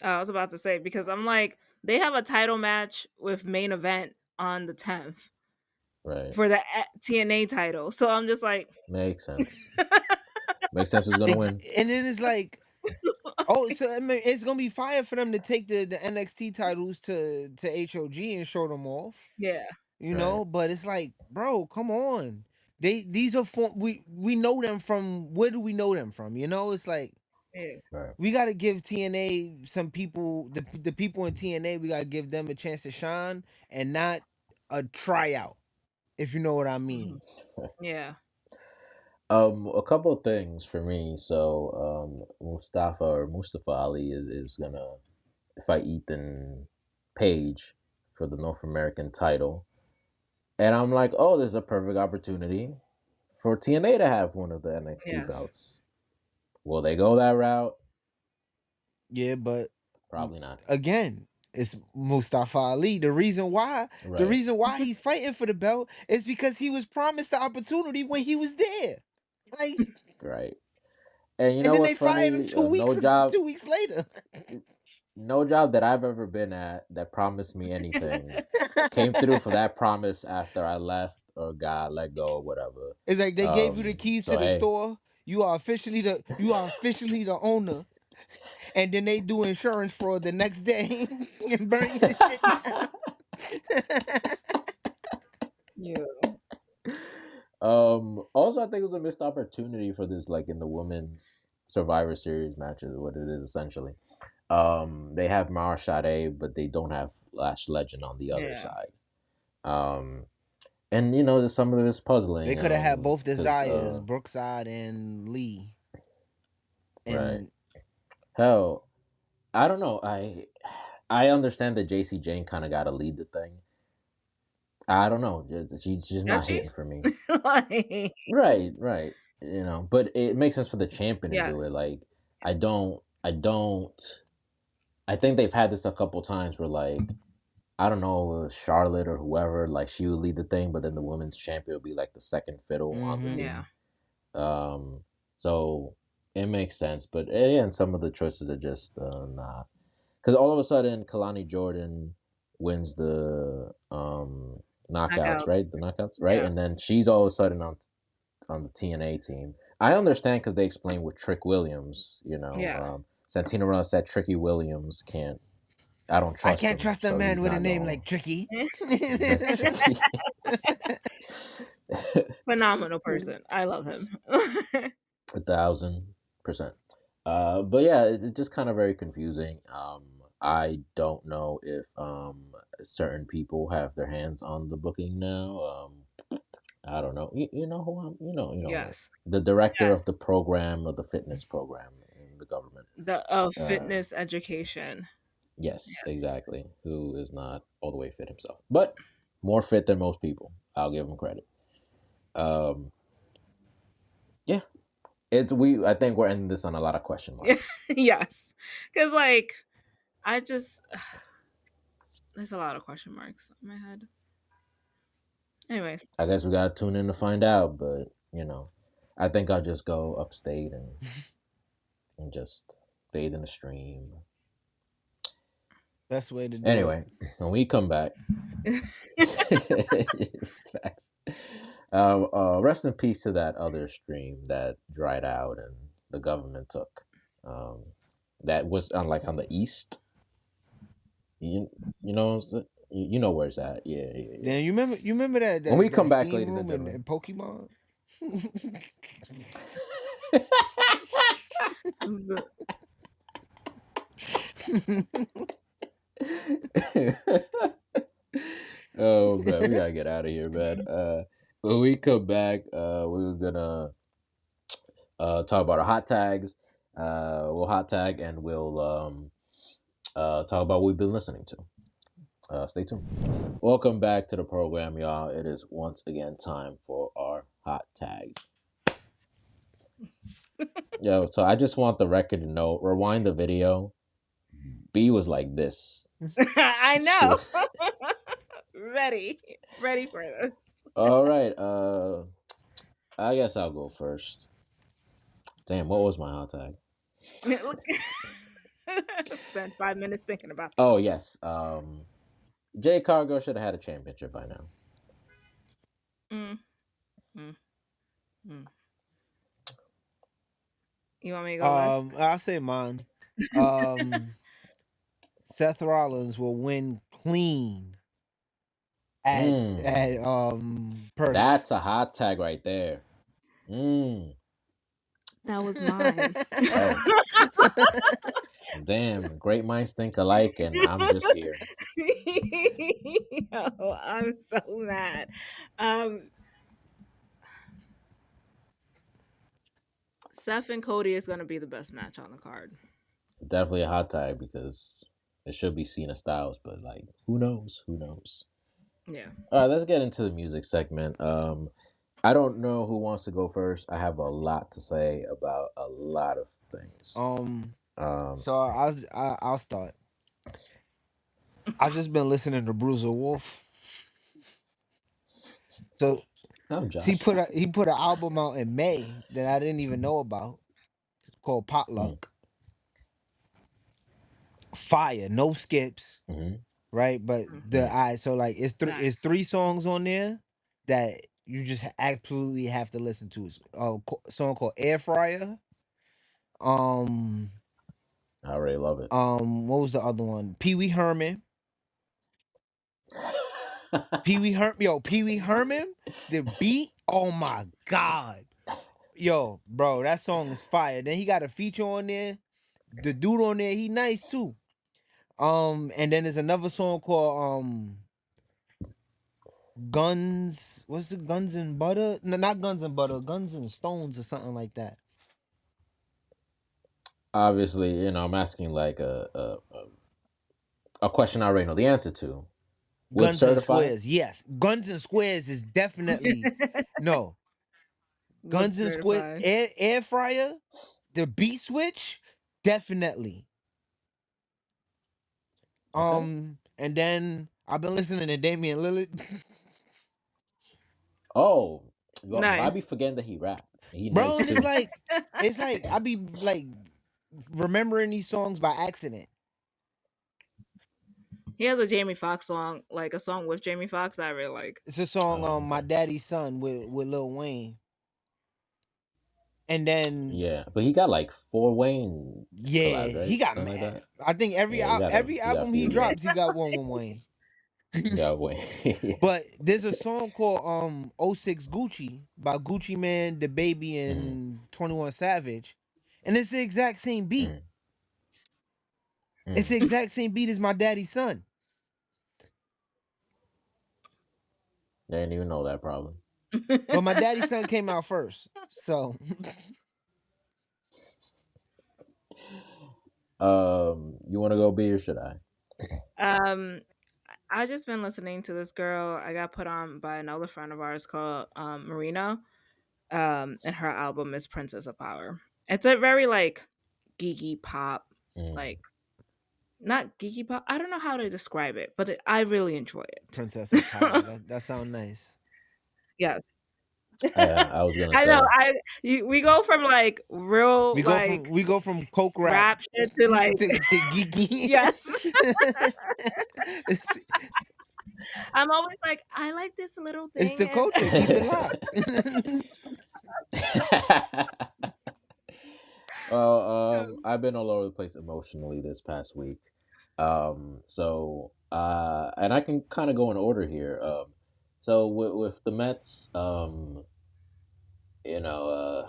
[SPEAKER 3] I was about to say because I'm like they have a title match with main event on the 10th
[SPEAKER 1] Right.
[SPEAKER 3] for the TNA title. So I'm just like,
[SPEAKER 1] Makes sense. Makes sense who's gonna win.
[SPEAKER 2] And then it's like, oh, so I mean, it's gonna be fire for them to take the NXT titles to HOG and show them off,
[SPEAKER 3] yeah,
[SPEAKER 1] Right.
[SPEAKER 2] But it's like, bro, come on. These are we know them from, where do we know them from? It's like
[SPEAKER 3] yeah,
[SPEAKER 1] Right.
[SPEAKER 2] we got to give TNA some people, the people in TNA, we got to give them a chance to shine and not a tryout, if you know what I
[SPEAKER 3] mhm,
[SPEAKER 2] mean.
[SPEAKER 3] yeah,
[SPEAKER 1] A couple of things for me. So, Mustafa Ali is gonna fight Ethan Page for the North American title, and I'm like, oh, there's a perfect opportunity for TNA to have one of the NXT
[SPEAKER 3] yes,
[SPEAKER 1] belts. Will they go that route?
[SPEAKER 2] Yeah, but
[SPEAKER 1] Probably not.
[SPEAKER 2] again, it's Mustafa Ali. The
[SPEAKER 1] Right.
[SPEAKER 2] reason why he's fighting for the belt is because he was promised the opportunity when he was there. Like,
[SPEAKER 1] Right. And you
[SPEAKER 2] and
[SPEAKER 1] know
[SPEAKER 2] then
[SPEAKER 1] what's
[SPEAKER 2] they fired him
[SPEAKER 1] funny?
[SPEAKER 2] 2 weeks 2 weeks later.
[SPEAKER 1] No job that I've ever been at that promised me anything came through for that promise after I left or got let go or whatever.
[SPEAKER 2] It's like they gave you the keys to
[SPEAKER 1] So
[SPEAKER 2] the
[SPEAKER 1] hey,
[SPEAKER 2] store. You are officially the owner, and then they do insurance fraud the next day and burn your shit down.
[SPEAKER 3] yeah,
[SPEAKER 1] also I think it was a missed opportunity for this, like in the women's Survivor Series matches, what it is essentially. They have Mara Sade, but they don't have Lash Legend on the other
[SPEAKER 3] yeah,
[SPEAKER 1] side. Um, and some of it is
[SPEAKER 2] They
[SPEAKER 1] puzzling.
[SPEAKER 2] could have had both
[SPEAKER 1] Because
[SPEAKER 2] desires, Brookside and Lee,
[SPEAKER 1] right,
[SPEAKER 2] and
[SPEAKER 1] hell, I don't know. I understand that JC Jane kind of got to lead the thing. I don't know. She's just
[SPEAKER 3] does
[SPEAKER 1] not
[SPEAKER 3] she?
[SPEAKER 1] hitting for me.
[SPEAKER 3] Like,
[SPEAKER 1] Right, right. But it makes sense for the champion to do
[SPEAKER 3] yes,
[SPEAKER 1] it. Like, I don't. I think they've had this a couple times where, like, I don't know, Charlotte or whoever, like she would lead the thing, but then the women's champion would be like the second fiddle on the
[SPEAKER 2] mm-hmm.
[SPEAKER 3] yeah,
[SPEAKER 1] team. Um, so it makes sense, but and some of the choices are just not. Because all of a sudden, Kalani Jordan wins the knockouts,
[SPEAKER 3] knockouts,
[SPEAKER 1] right? The knockouts, right?
[SPEAKER 3] yeah,
[SPEAKER 1] And then she's all of a sudden on the TNA team. I understand because they explained with Trick Williams,
[SPEAKER 3] yeah,
[SPEAKER 1] Santino Ross said Tricky Williams can't. I don't
[SPEAKER 2] I
[SPEAKER 1] trust
[SPEAKER 2] can't
[SPEAKER 1] him,
[SPEAKER 2] trust a
[SPEAKER 1] so
[SPEAKER 2] man
[SPEAKER 1] he's
[SPEAKER 2] with a
[SPEAKER 1] not
[SPEAKER 2] name
[SPEAKER 1] going.
[SPEAKER 2] like Tricky.
[SPEAKER 3] phenomenal person. I love him.
[SPEAKER 1] 1,000%. But yeah, it's just kind of very confusing. I don't know if certain people have their hands on the booking now. I don't know. You know who I'm. Who.
[SPEAKER 3] Yes,
[SPEAKER 1] The director of the
[SPEAKER 3] yes,
[SPEAKER 1] program, of the fitness program in the government.
[SPEAKER 3] the
[SPEAKER 1] Uh,
[SPEAKER 3] fitness education.
[SPEAKER 1] yes,
[SPEAKER 3] Yes,
[SPEAKER 1] exactly. Who is not all the way fit himself, but more fit than most people. I'll give him credit. Um, yeah, it's we. I think we're ending this on a lot of question marks.
[SPEAKER 3] yes, because like I just there's a lot of question marks in my head. Anyways,
[SPEAKER 1] I guess we gotta tune in to find out. But I think I'll just go upstate and just bathe in the stream.
[SPEAKER 2] Best way to do it.
[SPEAKER 1] Anyway, when we come back, facts. Rest in peace to that other stream that dried out and the government took. Um, that was on on the east. You know you know where it's at. Yeah, yeah, yeah.
[SPEAKER 2] Then you remember that
[SPEAKER 1] When we
[SPEAKER 2] that,
[SPEAKER 1] come
[SPEAKER 2] that
[SPEAKER 1] back,
[SPEAKER 2] steam
[SPEAKER 1] ladies and
[SPEAKER 2] room in
[SPEAKER 1] gentlemen.
[SPEAKER 2] Pokemon?
[SPEAKER 3] the-
[SPEAKER 1] Oh man, we gotta get out of here, man. When we come back, we're gonna talk about our hot tags. We'll hot tag and we'll talk about what we've been listening to. Stay tuned. Welcome back to the program, y'all. It is once again time for our hot tags. Yo, so I just want the record to know. Rewind the video. B was like this.
[SPEAKER 3] I
[SPEAKER 1] She
[SPEAKER 3] know.
[SPEAKER 1] was
[SPEAKER 3] Ready for this.
[SPEAKER 1] all right. I guess I'll go first. Damn, what was my hot tag?
[SPEAKER 3] Spent 5 minutes thinking about
[SPEAKER 1] Oh
[SPEAKER 3] this.
[SPEAKER 1] yes, Jay Cargo should have had a championship by now.
[SPEAKER 3] Mm, mm, mm. You want me to go last?
[SPEAKER 2] I'll say mine. Um, Seth Rollins will win clean at
[SPEAKER 1] Mm,
[SPEAKER 2] Perth.
[SPEAKER 1] that's a hot tag right there. Mm,
[SPEAKER 3] That was mine.
[SPEAKER 1] oh, damn, great minds think alike, and I'm just here.
[SPEAKER 3] Yo, I'm so mad. Um, Seth and Cody is going to be the best match on the card.
[SPEAKER 1] Definitely a hot tag because it should be Cena Styles, but like, who knows? Who knows?
[SPEAKER 3] Yeah.
[SPEAKER 1] All right, let's get into the music segment. I don't know who wants to go first. I have a lot to say about a lot of things. Um,
[SPEAKER 2] So I'll start. I've just been listening to Bruiser Wolf. So
[SPEAKER 1] oh,
[SPEAKER 2] he
[SPEAKER 1] Josh.
[SPEAKER 2] put an album out in May that I didn't even know about called
[SPEAKER 1] Mm,
[SPEAKER 2] Potluck. Fire, no skips,
[SPEAKER 1] mm-hmm,
[SPEAKER 2] right? But
[SPEAKER 3] Mm,
[SPEAKER 2] the I so like it's
[SPEAKER 3] nice.
[SPEAKER 2] 3 songs on there that you just absolutely have to listen to. It's a song called Air Fryer. Um,
[SPEAKER 1] I already love it.
[SPEAKER 2] what was the other one? Pee Wee Herman. Pee Wee Herman. The beat. Oh my god, yo, bro, that song is fire. Then he got a feature on there. The dude on there, he nice too. And then there's another song called Guns. What's it? Guns and Butter? No, not Guns and Butter. Guns and Stones or something like that.
[SPEAKER 1] Obviously, I'm asking like a question I already know the answer to. Whip
[SPEAKER 2] Guns and
[SPEAKER 1] certified?
[SPEAKER 2] Squares. Yes, Guns and Squares is definitely no.
[SPEAKER 3] Whip
[SPEAKER 2] Guns and Squares.
[SPEAKER 3] certified.
[SPEAKER 2] Air fryer. The beat switch. Definitely.
[SPEAKER 1] Okay.
[SPEAKER 2] And then I've been listening to Damian Lillard.
[SPEAKER 1] Oh, well, I
[SPEAKER 3] Nice.
[SPEAKER 1] be forgetting that he rap. He
[SPEAKER 2] Bro,
[SPEAKER 1] nice
[SPEAKER 2] and
[SPEAKER 1] too.
[SPEAKER 2] it's like I be like remembering these songs by accident.
[SPEAKER 3] He has a Jamie Foxx song, like a song with Jamie Foxx that I really like.
[SPEAKER 2] It's a song My
[SPEAKER 1] Okay.
[SPEAKER 2] Daddy's Son with Lil Wayne. And then
[SPEAKER 1] Yeah, but he got like 4 Wayne
[SPEAKER 2] yeah,
[SPEAKER 1] collabs,
[SPEAKER 2] he
[SPEAKER 1] right?
[SPEAKER 2] got
[SPEAKER 1] Something like that.
[SPEAKER 2] I think
[SPEAKER 1] Yeah,
[SPEAKER 2] every
[SPEAKER 1] he got a
[SPEAKER 2] album he
[SPEAKER 1] few. Yeah,
[SPEAKER 2] drops, he got one with Wayne.
[SPEAKER 1] he got Wayne. Yeah.
[SPEAKER 2] But there's a song called '06 Gucci by Gucci Man, The Baby,
[SPEAKER 1] Mm,
[SPEAKER 2] and 21 Savage. And it's the exact same beat.
[SPEAKER 1] mm,
[SPEAKER 2] It's the
[SPEAKER 1] mm.
[SPEAKER 2] exact same beat as My Daddy's Son.
[SPEAKER 1] They didn't even know that probably.
[SPEAKER 2] But My Daddy's Son came out first. So
[SPEAKER 1] You want to go B or should I?
[SPEAKER 3] um, I just been listening to this girl. I got put on by another friend of ours called Marina. And her album is Princess of Power. It's a very like geeky pop,
[SPEAKER 1] Mm.
[SPEAKER 3] like not geeky pop. I don't know how to describe it, but I really enjoy it.
[SPEAKER 2] Princess of Power. That sounds nice.
[SPEAKER 3] Yes.
[SPEAKER 1] I was gonna
[SPEAKER 3] I know.
[SPEAKER 1] say.
[SPEAKER 3] We go from like real like
[SPEAKER 2] We go from coke rap
[SPEAKER 3] rap shit to like
[SPEAKER 2] to geeky.
[SPEAKER 3] yes.
[SPEAKER 2] it's,
[SPEAKER 3] I'm always like I like this little
[SPEAKER 2] it's
[SPEAKER 3] thing
[SPEAKER 2] the
[SPEAKER 3] and
[SPEAKER 2] culture. Keep it locked.
[SPEAKER 1] Well, I've been all over the place emotionally this past week. And I can kind of go in order here. So with the Mets, you know,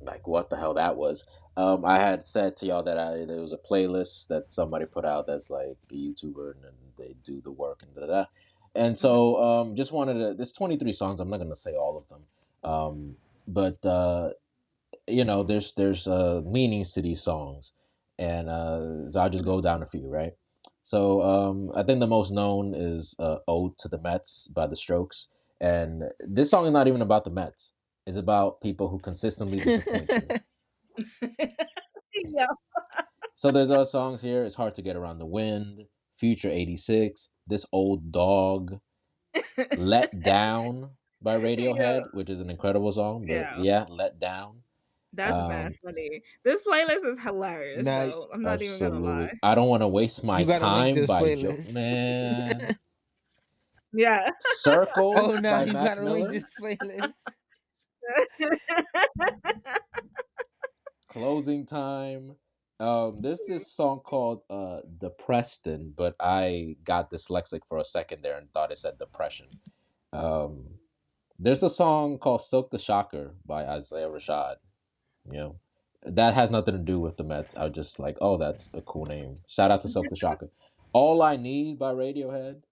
[SPEAKER 1] like what the hell that was. I had said to y'all that there was a playlist that somebody put out that's like a YouTuber and then they do the work and da da. And
[SPEAKER 3] Mhm.
[SPEAKER 1] so just wanted to. There's 23 songs. I'm not gonna say all of them. But there's meanings to these songs, and so I'll just go down a few, right? So I think the most known is "Ode to the Mets" by The Strokes, and this song is not even about the Mets. It's about people who consistently disappoint you.
[SPEAKER 3] Yeah.
[SPEAKER 1] So there's other songs here. It's hard to get around the wind. Future '86. This old dog. Let Down by
[SPEAKER 3] Yeah.
[SPEAKER 1] Radiohead, which is an incredible song. But
[SPEAKER 3] Yeah.
[SPEAKER 1] yeah, Let Down.
[SPEAKER 3] That's mad funny. This playlist is hilarious,
[SPEAKER 2] Now
[SPEAKER 3] though. I'm not even gonna
[SPEAKER 1] Absolutely.
[SPEAKER 3] lie.
[SPEAKER 1] I don't want to waste my
[SPEAKER 2] you gotta link
[SPEAKER 1] time
[SPEAKER 2] this
[SPEAKER 1] by
[SPEAKER 2] playlist.
[SPEAKER 1] man.
[SPEAKER 3] Yeah.
[SPEAKER 2] Oh,
[SPEAKER 1] Circles
[SPEAKER 2] now
[SPEAKER 1] by
[SPEAKER 2] you
[SPEAKER 1] Mac
[SPEAKER 2] gotta link
[SPEAKER 1] Miller.
[SPEAKER 2] this playlist.
[SPEAKER 1] Closing time. There's this song called Depreston, but I got dyslexic for a second there and thought it said depression. Um, there's a song called Silk the Shocker by Isaiah Rashad. You know, that has nothing to do with the Mets. I was just like, oh, that's a cool name. Shout out to Silk the Shocker. All I Need by Radiohead.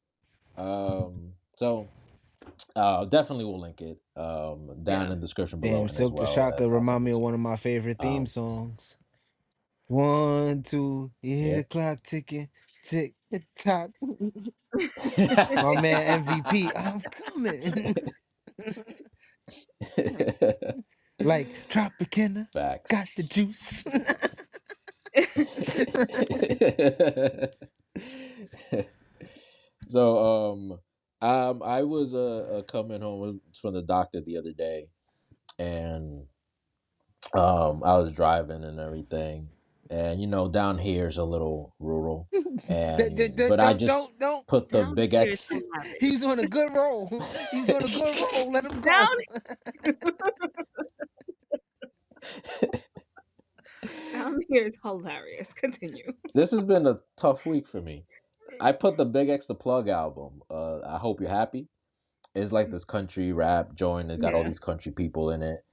[SPEAKER 1] So definitely will link it down
[SPEAKER 3] Yeah.
[SPEAKER 1] in the description below
[SPEAKER 2] Damn,
[SPEAKER 1] and as
[SPEAKER 2] Silk the
[SPEAKER 1] well
[SPEAKER 2] Shocker
[SPEAKER 1] as I'll
[SPEAKER 2] remind
[SPEAKER 1] send
[SPEAKER 2] me
[SPEAKER 1] it
[SPEAKER 2] of
[SPEAKER 1] to
[SPEAKER 2] one
[SPEAKER 1] you.
[SPEAKER 2] of my favorite theme
[SPEAKER 1] Um,
[SPEAKER 2] songs. 1, 2, you hear
[SPEAKER 1] yeah.
[SPEAKER 2] the clock ticking, tick tock. My man MVP, I'm coming. Like Tropicana,
[SPEAKER 1] Facts.
[SPEAKER 2] got the juice.
[SPEAKER 1] So I was coming home from the doctor the other day, and I was driving and everything, and down here is a little rural, and but I just
[SPEAKER 2] Don't.
[SPEAKER 1] put the
[SPEAKER 3] Down
[SPEAKER 1] big
[SPEAKER 3] here is
[SPEAKER 1] X.
[SPEAKER 3] hilarious.
[SPEAKER 2] He's on a good roll. He's on a good roll. Let him go.
[SPEAKER 3] Down down here is hilarious. Continue.
[SPEAKER 1] This has been a tough week for me. I put the Big X the Plug album. I hope you're happy. It's like this country rap joint. It's got all
[SPEAKER 3] Yeah.
[SPEAKER 1] these country people in it.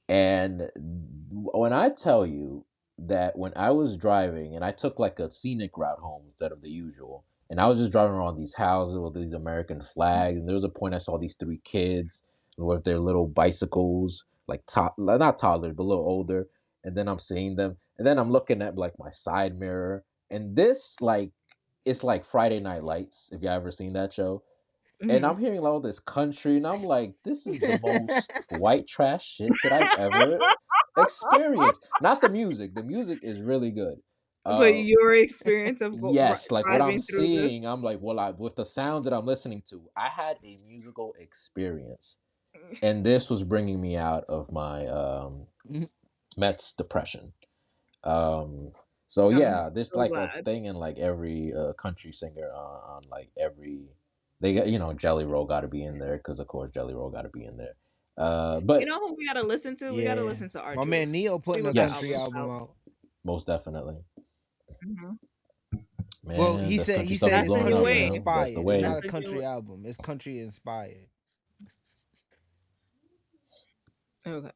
[SPEAKER 1] And when I tell you that when I was driving and I took like a scenic route home instead of the usual, and I was just driving around these houses with these American flags, and there was a point I saw these three kids with their little bicycles, like not toddlers, but a little older. And then I'm seeing them, and then I'm looking at like my side mirror, and this like it's like Friday Night Lights. If you ever seen that show, and
[SPEAKER 3] Mhm.
[SPEAKER 1] I'm hearing all this country, and I'm like, this is the most white trash shit that I've ever experienced. Not the music. The music is really good.
[SPEAKER 3] But
[SPEAKER 1] Uh,
[SPEAKER 3] your experience of
[SPEAKER 1] yes, like what I'm
[SPEAKER 3] driving through this.
[SPEAKER 1] seeing, I'm like, well, with the sound that I'm listening to, I had a musical experience, and this was bringing me out of my Mets depression. Um, so
[SPEAKER 3] I'm
[SPEAKER 1] yeah, there's
[SPEAKER 3] so
[SPEAKER 1] like a
[SPEAKER 3] glad.
[SPEAKER 1] thing in like every country singer on like every they got Jelly Roll got to be in there because of course Jelly Roll got to be in there.
[SPEAKER 3] You
[SPEAKER 1] But
[SPEAKER 3] know who we gotta listen to? We gotta
[SPEAKER 2] Yeah.
[SPEAKER 3] listen to our
[SPEAKER 2] My man
[SPEAKER 3] truth.
[SPEAKER 2] Neo
[SPEAKER 3] See
[SPEAKER 2] putting a
[SPEAKER 3] what the
[SPEAKER 2] country
[SPEAKER 1] yes,
[SPEAKER 3] album's
[SPEAKER 2] album
[SPEAKER 3] about.
[SPEAKER 2] out.
[SPEAKER 1] most definitely,
[SPEAKER 3] Mhm.
[SPEAKER 2] Well,
[SPEAKER 1] man.
[SPEAKER 2] he
[SPEAKER 1] This
[SPEAKER 2] said
[SPEAKER 1] country
[SPEAKER 2] he
[SPEAKER 1] stuff
[SPEAKER 2] said
[SPEAKER 1] is
[SPEAKER 3] That's
[SPEAKER 2] it's
[SPEAKER 3] a
[SPEAKER 1] blowing
[SPEAKER 3] new
[SPEAKER 1] up,
[SPEAKER 2] country
[SPEAKER 3] wave.
[SPEAKER 1] man. That's the
[SPEAKER 2] inspired. It's not
[SPEAKER 1] wave.
[SPEAKER 2] a
[SPEAKER 3] That's a new.
[SPEAKER 2] country album. It's country inspired.
[SPEAKER 3] Okay.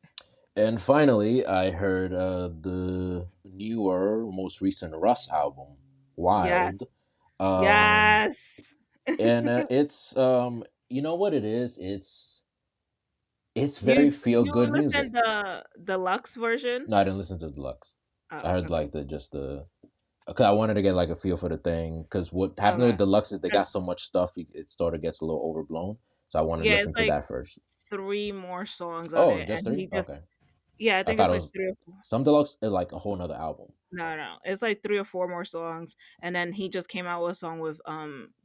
[SPEAKER 1] And finally, I heard the newer, most recent Russ album,
[SPEAKER 3] Yes.
[SPEAKER 1] Wild. Um,
[SPEAKER 3] Yes.
[SPEAKER 1] and it's you know what it is? It's
[SPEAKER 3] You
[SPEAKER 1] very feel
[SPEAKER 3] you
[SPEAKER 1] good
[SPEAKER 3] listened
[SPEAKER 1] music.
[SPEAKER 3] the deluxe version?
[SPEAKER 1] No, I didn't listen to the deluxe. I
[SPEAKER 3] Oh,
[SPEAKER 1] heard
[SPEAKER 3] okay.
[SPEAKER 1] like the because I wanted to get like a feel for the thing. Because what happened with
[SPEAKER 3] Okay.
[SPEAKER 1] deluxe is they
[SPEAKER 3] 'Cause-
[SPEAKER 1] got so much stuff, it sort of gets a little overblown. So I wanted to
[SPEAKER 3] Yeah, it's
[SPEAKER 1] listen to
[SPEAKER 3] like
[SPEAKER 1] that first.
[SPEAKER 3] three more songs on
[SPEAKER 1] Oh,
[SPEAKER 3] it,
[SPEAKER 1] just
[SPEAKER 3] and
[SPEAKER 1] three?
[SPEAKER 3] he just
[SPEAKER 1] Okay,
[SPEAKER 3] yeah, I
[SPEAKER 1] I
[SPEAKER 3] think
[SPEAKER 1] thought
[SPEAKER 3] it's
[SPEAKER 1] it
[SPEAKER 3] like
[SPEAKER 1] was
[SPEAKER 3] three or four.
[SPEAKER 1] some deluxe is like a whole nother album.
[SPEAKER 3] No, no, it's like three or four more songs, and then he just came out with a song with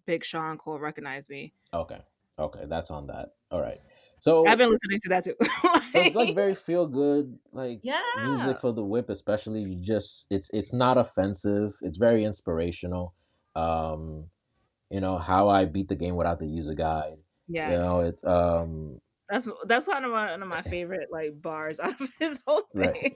[SPEAKER 3] Big Sean called "Recognize Me."
[SPEAKER 1] Okay, okay, that's on that. All right,
[SPEAKER 3] I've
[SPEAKER 1] so
[SPEAKER 3] been listening to that too.
[SPEAKER 1] so it's like
[SPEAKER 3] Like,
[SPEAKER 1] very feel good like music
[SPEAKER 3] yeah,
[SPEAKER 1] for the whip, especially. You just it's not offensive. It's very inspirational. Um, how I beat the game without the user guide.
[SPEAKER 3] yes,
[SPEAKER 1] It's
[SPEAKER 3] that's kind of one of my favorite like bars out of his whole
[SPEAKER 1] right.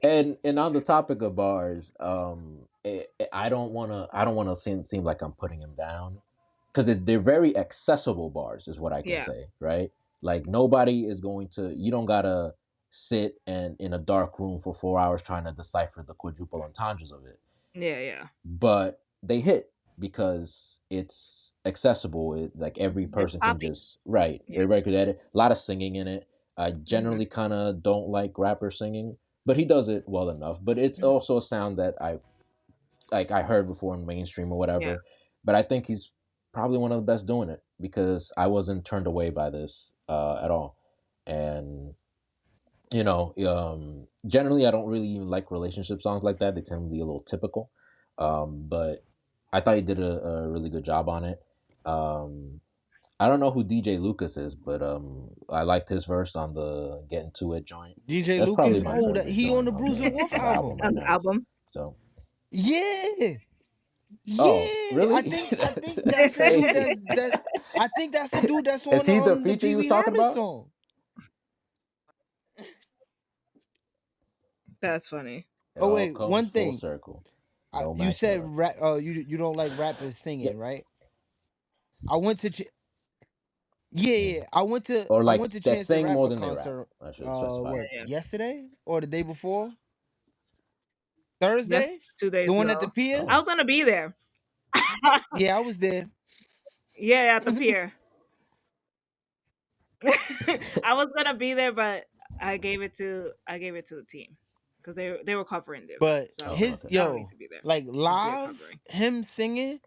[SPEAKER 3] thing.
[SPEAKER 1] And on the topic of bars, I don't wanna seem like I'm putting him down because they're very accessible bars, is what I can
[SPEAKER 3] Yeah,
[SPEAKER 1] say, right? Like nobody is going to. You don't gotta sit and in a dark room for 4 hours trying to decipher the quadruple entendres of it,
[SPEAKER 3] yeah, yeah.
[SPEAKER 1] but they hit because it's accessible. Like every
[SPEAKER 3] It's
[SPEAKER 1] person can
[SPEAKER 3] poppy.
[SPEAKER 1] just right.
[SPEAKER 3] Yeah.
[SPEAKER 1] Everybody could edit. A lot of singing in it. I
[SPEAKER 3] Hmm.
[SPEAKER 1] generally kind of don't like rapper singing, but he does it well enough. But it's also a sound that I heard before in mainstream or
[SPEAKER 3] Yeah.
[SPEAKER 1] whatever. But I think he's probably one of the best doing it because I wasn't turned away by this at all. And generally I don't really even like relationship songs like that. They tend to be a little typical. But I thought he did a really good job on it. Um, I don't know who DJ Lucas is, but I liked his verse on the "Getting to It" joint.
[SPEAKER 2] DJ
[SPEAKER 1] That's probably
[SPEAKER 2] Lucas.
[SPEAKER 1] my
[SPEAKER 2] Oh,
[SPEAKER 1] favorite
[SPEAKER 2] he on
[SPEAKER 1] joint
[SPEAKER 2] the Bruiser Wolf
[SPEAKER 1] on the album
[SPEAKER 2] album.
[SPEAKER 1] right
[SPEAKER 3] On the
[SPEAKER 1] now.
[SPEAKER 3] album.
[SPEAKER 1] So,
[SPEAKER 2] Yeah,
[SPEAKER 1] oh,
[SPEAKER 2] yeah. I
[SPEAKER 1] really?
[SPEAKER 2] think
[SPEAKER 1] That's
[SPEAKER 2] that's the dude
[SPEAKER 1] crazy.
[SPEAKER 2] I think that's the dude that's
[SPEAKER 1] Is
[SPEAKER 2] on
[SPEAKER 1] he the
[SPEAKER 2] the
[SPEAKER 1] feature
[SPEAKER 2] Pee
[SPEAKER 1] you was
[SPEAKER 2] Wee
[SPEAKER 1] talking
[SPEAKER 2] Herman
[SPEAKER 1] about?
[SPEAKER 2] song.
[SPEAKER 3] That's funny.
[SPEAKER 1] It
[SPEAKER 2] Oh
[SPEAKER 1] all
[SPEAKER 2] wait,
[SPEAKER 1] comes
[SPEAKER 2] one
[SPEAKER 1] full
[SPEAKER 2] thing.
[SPEAKER 1] circle. No
[SPEAKER 2] You said
[SPEAKER 1] Immaculata.
[SPEAKER 2] you don't like rappers
[SPEAKER 1] Yeah,
[SPEAKER 2] singing, right? I went to yeah,
[SPEAKER 1] mm.
[SPEAKER 2] yeah.
[SPEAKER 1] Or
[SPEAKER 2] I
[SPEAKER 1] like
[SPEAKER 2] went to
[SPEAKER 1] that
[SPEAKER 2] Chance the
[SPEAKER 1] sing more
[SPEAKER 2] Rapper
[SPEAKER 1] than they rap.
[SPEAKER 2] concert.
[SPEAKER 1] I should specify.
[SPEAKER 3] Yeah,
[SPEAKER 2] What,
[SPEAKER 3] yeah.
[SPEAKER 2] yesterday or the day before?
[SPEAKER 3] Yes,
[SPEAKER 2] Thursday?
[SPEAKER 3] 2 days
[SPEAKER 2] The one at the
[SPEAKER 3] ago.
[SPEAKER 2] pier?
[SPEAKER 3] I
[SPEAKER 1] Oh,
[SPEAKER 3] was gonna be there.
[SPEAKER 2] Yeah, I was there.
[SPEAKER 3] Yeah, at the pier. I was gonna be there, but I gave it to the team because they were covering the event,
[SPEAKER 2] But
[SPEAKER 3] so
[SPEAKER 1] oh,
[SPEAKER 2] his
[SPEAKER 1] okay.
[SPEAKER 3] I don't need
[SPEAKER 2] yo,
[SPEAKER 3] to be there
[SPEAKER 2] like
[SPEAKER 3] because they're
[SPEAKER 2] live,
[SPEAKER 3] covering.
[SPEAKER 2] him singing,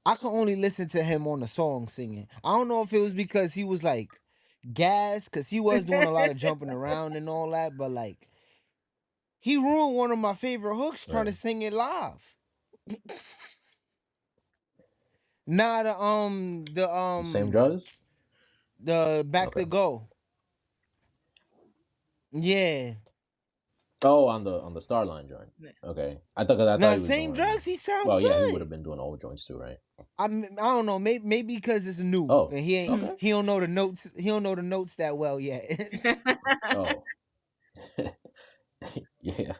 [SPEAKER 2] I can only listen to him on the song singing. I don't know if it was because he was like gas, because he was doing a lot of jumping around and all that, but like he ruined one of my favorite hooks trying to
[SPEAKER 1] Right.
[SPEAKER 2] sing it live. Nah,
[SPEAKER 1] The same drugs.
[SPEAKER 2] the back
[SPEAKER 1] Okay.
[SPEAKER 2] to go. Yeah.
[SPEAKER 1] Oh, on the Starline joint. Okay. I thought
[SPEAKER 2] Now
[SPEAKER 1] he was
[SPEAKER 2] same
[SPEAKER 1] doing.
[SPEAKER 2] drugs, he sound
[SPEAKER 1] Well, yeah, he would have
[SPEAKER 2] good.
[SPEAKER 1] been doing old joints too, right?
[SPEAKER 2] I don't know, maybe because it's new
[SPEAKER 1] Oh,
[SPEAKER 2] and
[SPEAKER 1] okay.
[SPEAKER 2] he don't know the notes. He don't know the notes that well yet.
[SPEAKER 1] Oh, yeah,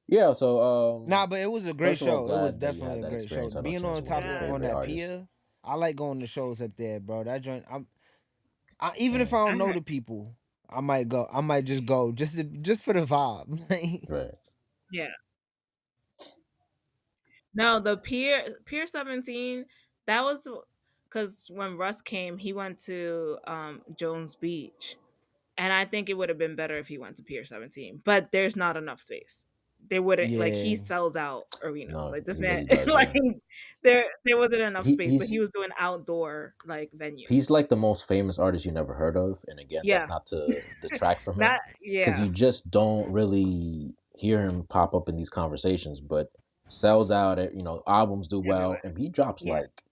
[SPEAKER 1] yeah. So,
[SPEAKER 2] Nah, but it was a great
[SPEAKER 1] first of all,
[SPEAKER 2] show. It was
[SPEAKER 1] glad that you
[SPEAKER 2] definitely
[SPEAKER 1] had
[SPEAKER 2] a
[SPEAKER 1] that
[SPEAKER 2] great show.
[SPEAKER 1] experience. I know
[SPEAKER 2] Being
[SPEAKER 1] Chance
[SPEAKER 2] on
[SPEAKER 1] is one of
[SPEAKER 2] top
[SPEAKER 1] your
[SPEAKER 2] of
[SPEAKER 3] Yeah,
[SPEAKER 2] on
[SPEAKER 1] favorite
[SPEAKER 2] that
[SPEAKER 1] artists.
[SPEAKER 2] pier, I like going to shows up there, bro. That joint, even if
[SPEAKER 1] Mm,
[SPEAKER 2] I
[SPEAKER 3] I
[SPEAKER 2] don't know
[SPEAKER 3] heard,
[SPEAKER 2] the people, I might go. I might just go just for the vibe.
[SPEAKER 1] right.
[SPEAKER 3] yeah. No, the Pier 17. That was because when Russ came, he went to Jones Beach, and I think it would have been better if he went to Pier 17. But there's not enough space. They wouldn't like he
[SPEAKER 2] Yeah,
[SPEAKER 3] sells out arenas.
[SPEAKER 1] No,
[SPEAKER 3] Like this
[SPEAKER 1] he
[SPEAKER 3] man,
[SPEAKER 1] really does.
[SPEAKER 3] like
[SPEAKER 1] Yeah.
[SPEAKER 3] there wasn't enough
[SPEAKER 1] He
[SPEAKER 3] space, but he
[SPEAKER 1] he's
[SPEAKER 3] was doing outdoor like
[SPEAKER 1] he's
[SPEAKER 3] venues.
[SPEAKER 1] like the most famous artist you never heard of, and again, that's
[SPEAKER 3] Yeah,
[SPEAKER 1] not to detract from him,
[SPEAKER 3] not
[SPEAKER 1] because
[SPEAKER 3] yeah,
[SPEAKER 1] you just don't really hear him pop up in these conversations. But sells out. Albums do well,
[SPEAKER 3] everywhere.
[SPEAKER 1] and he drops
[SPEAKER 3] Yeah.
[SPEAKER 1] like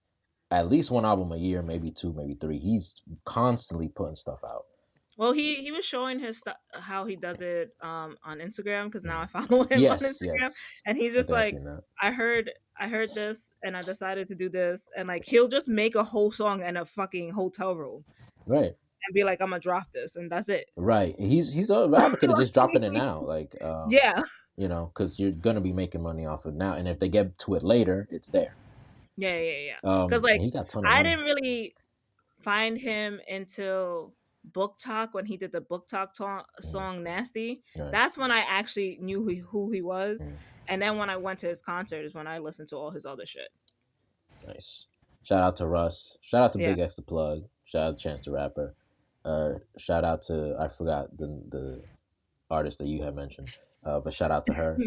[SPEAKER 1] at least one album a year, maybe two, maybe three. He's constantly putting stuff out.
[SPEAKER 3] Well, he was showing his stuff how he does it on Instagram because now I
[SPEAKER 1] Mm.
[SPEAKER 3] follow him on
[SPEAKER 1] Yes,
[SPEAKER 3] Instagram,
[SPEAKER 1] yes.
[SPEAKER 3] and he's
[SPEAKER 1] I
[SPEAKER 3] just
[SPEAKER 1] think I
[SPEAKER 3] like,
[SPEAKER 1] seen that.
[SPEAKER 3] I heard this, and I decided to do this, and like he'll just make a whole song in a fucking hotel room
[SPEAKER 1] Right,
[SPEAKER 3] and be like, I'm gonna drop this, and that's it.
[SPEAKER 1] right. He's a advocate of just dropping it now, like
[SPEAKER 3] Yeah,
[SPEAKER 1] because you're gonna be making money off of it now, and if they get to it later, it's there.
[SPEAKER 3] yeah, yeah, yeah. Because
[SPEAKER 1] And
[SPEAKER 3] like
[SPEAKER 1] he got a ton of
[SPEAKER 3] I
[SPEAKER 1] money.
[SPEAKER 3] didn't really find him until Book Talk when he did the Book Talk
[SPEAKER 1] Mm,
[SPEAKER 3] song Nasty.
[SPEAKER 1] right.
[SPEAKER 3] That's when I actually knew who he was.
[SPEAKER 1] Mm,
[SPEAKER 3] And then when I went to his concert is when I listened to all his other shit.
[SPEAKER 1] nice. Shout out to Russ. Shout out to
[SPEAKER 3] Yeah.
[SPEAKER 1] Big X the Plug. Shout out to Chance the Rapper. Shout out to, I forgot the artist that you had mentioned. But shout out to her.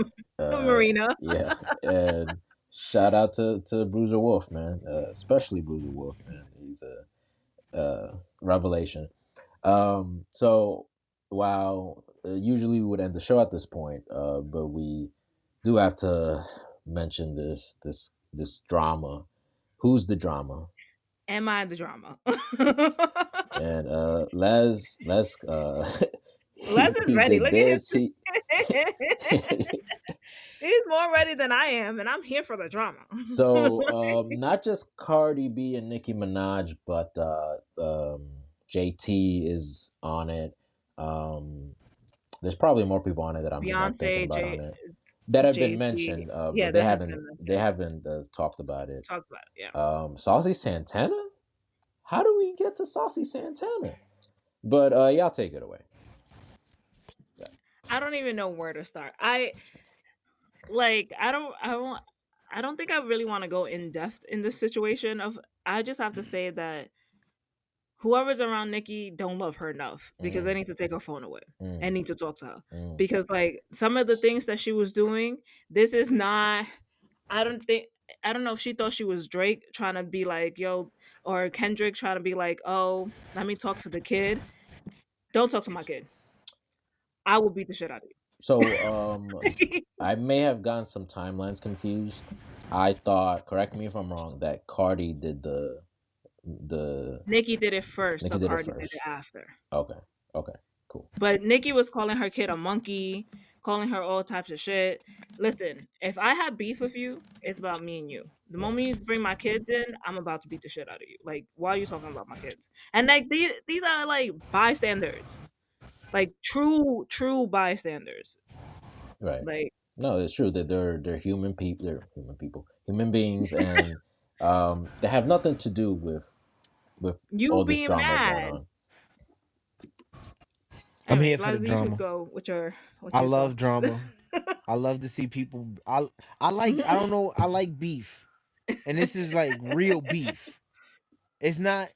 [SPEAKER 3] Marina.
[SPEAKER 1] Yeah, and shout out to Bruiser Wolf, man. Especially Bruiser Wolf, man. He's a revelation. So while usually we would end the show at this point, but we do have to mention this drama. Who's the drama?
[SPEAKER 3] Am I the drama?
[SPEAKER 1] And Les
[SPEAKER 3] Les is
[SPEAKER 1] he
[SPEAKER 3] ready.
[SPEAKER 1] did
[SPEAKER 3] Look at
[SPEAKER 1] this.
[SPEAKER 3] his. He's more ready than I am, and I'm here for the drama.
[SPEAKER 1] So not just Cardi B and Nicki Minaj, but JT is on it. There's probably more people on it that I'm just not thinking
[SPEAKER 3] Beyonce,
[SPEAKER 1] about on it that have been
[SPEAKER 3] JT.
[SPEAKER 1] mentioned,
[SPEAKER 3] Yeah,
[SPEAKER 1] but they
[SPEAKER 3] that has been
[SPEAKER 1] haven't they
[SPEAKER 3] mentioned.
[SPEAKER 1] haven't talked about it.
[SPEAKER 3] Talked about it. Yeah.
[SPEAKER 1] Saucy Santana. How do we get to Saucy Santana? But y'all take it away. Yeah.
[SPEAKER 3] I don't even know where to start. I don't think I really want to go in depth in this situation of I just have to say that whoever's around Nikki don't love her enough because they
[SPEAKER 1] Mm,
[SPEAKER 3] need to take her phone away
[SPEAKER 1] mm,
[SPEAKER 3] and need to talk to her
[SPEAKER 1] mm.
[SPEAKER 3] because like some of the things that she was doing, this is not. I don't think. I don't know if she thought she was Drake trying to be like yo, or Kendrick trying to be like, oh, let me talk to the kid. Don't talk to my kid. I will beat the shit out of
[SPEAKER 1] So
[SPEAKER 3] you.
[SPEAKER 1] I may have gotten some timelines confused. I thought, correct me if I'm wrong, that Cardi did the
[SPEAKER 3] Nicki did it first, so
[SPEAKER 1] Nicki did it
[SPEAKER 3] Cardi did it
[SPEAKER 1] first.
[SPEAKER 3] after.
[SPEAKER 1] Okay. Okay. Cool.
[SPEAKER 3] But Nicki was calling her kid a monkey, calling her all types of shit. Listen, if I have beef with you, it's about me and you. The
[SPEAKER 1] Yeah.
[SPEAKER 3] moment you bring my kids in, I'm about to beat the shit out of you. Like, why are you talking about my kids? And like these are like bystanders, like true bystanders.
[SPEAKER 1] Right.
[SPEAKER 3] Like
[SPEAKER 1] No, it's true that they're human people. They're human people, human beings, and they have nothing to do with
[SPEAKER 3] you
[SPEAKER 1] all this
[SPEAKER 3] being
[SPEAKER 1] drama that's going
[SPEAKER 3] mad.
[SPEAKER 1] on.
[SPEAKER 2] I'm
[SPEAKER 3] Anyway,
[SPEAKER 2] here for the
[SPEAKER 3] Leslie, you could
[SPEAKER 2] drama.
[SPEAKER 3] go with
[SPEAKER 2] I
[SPEAKER 3] your
[SPEAKER 2] love
[SPEAKER 3] thoughts.
[SPEAKER 2] drama. I love to see people. I don't know. I like beef, and this is like real beef. It's not.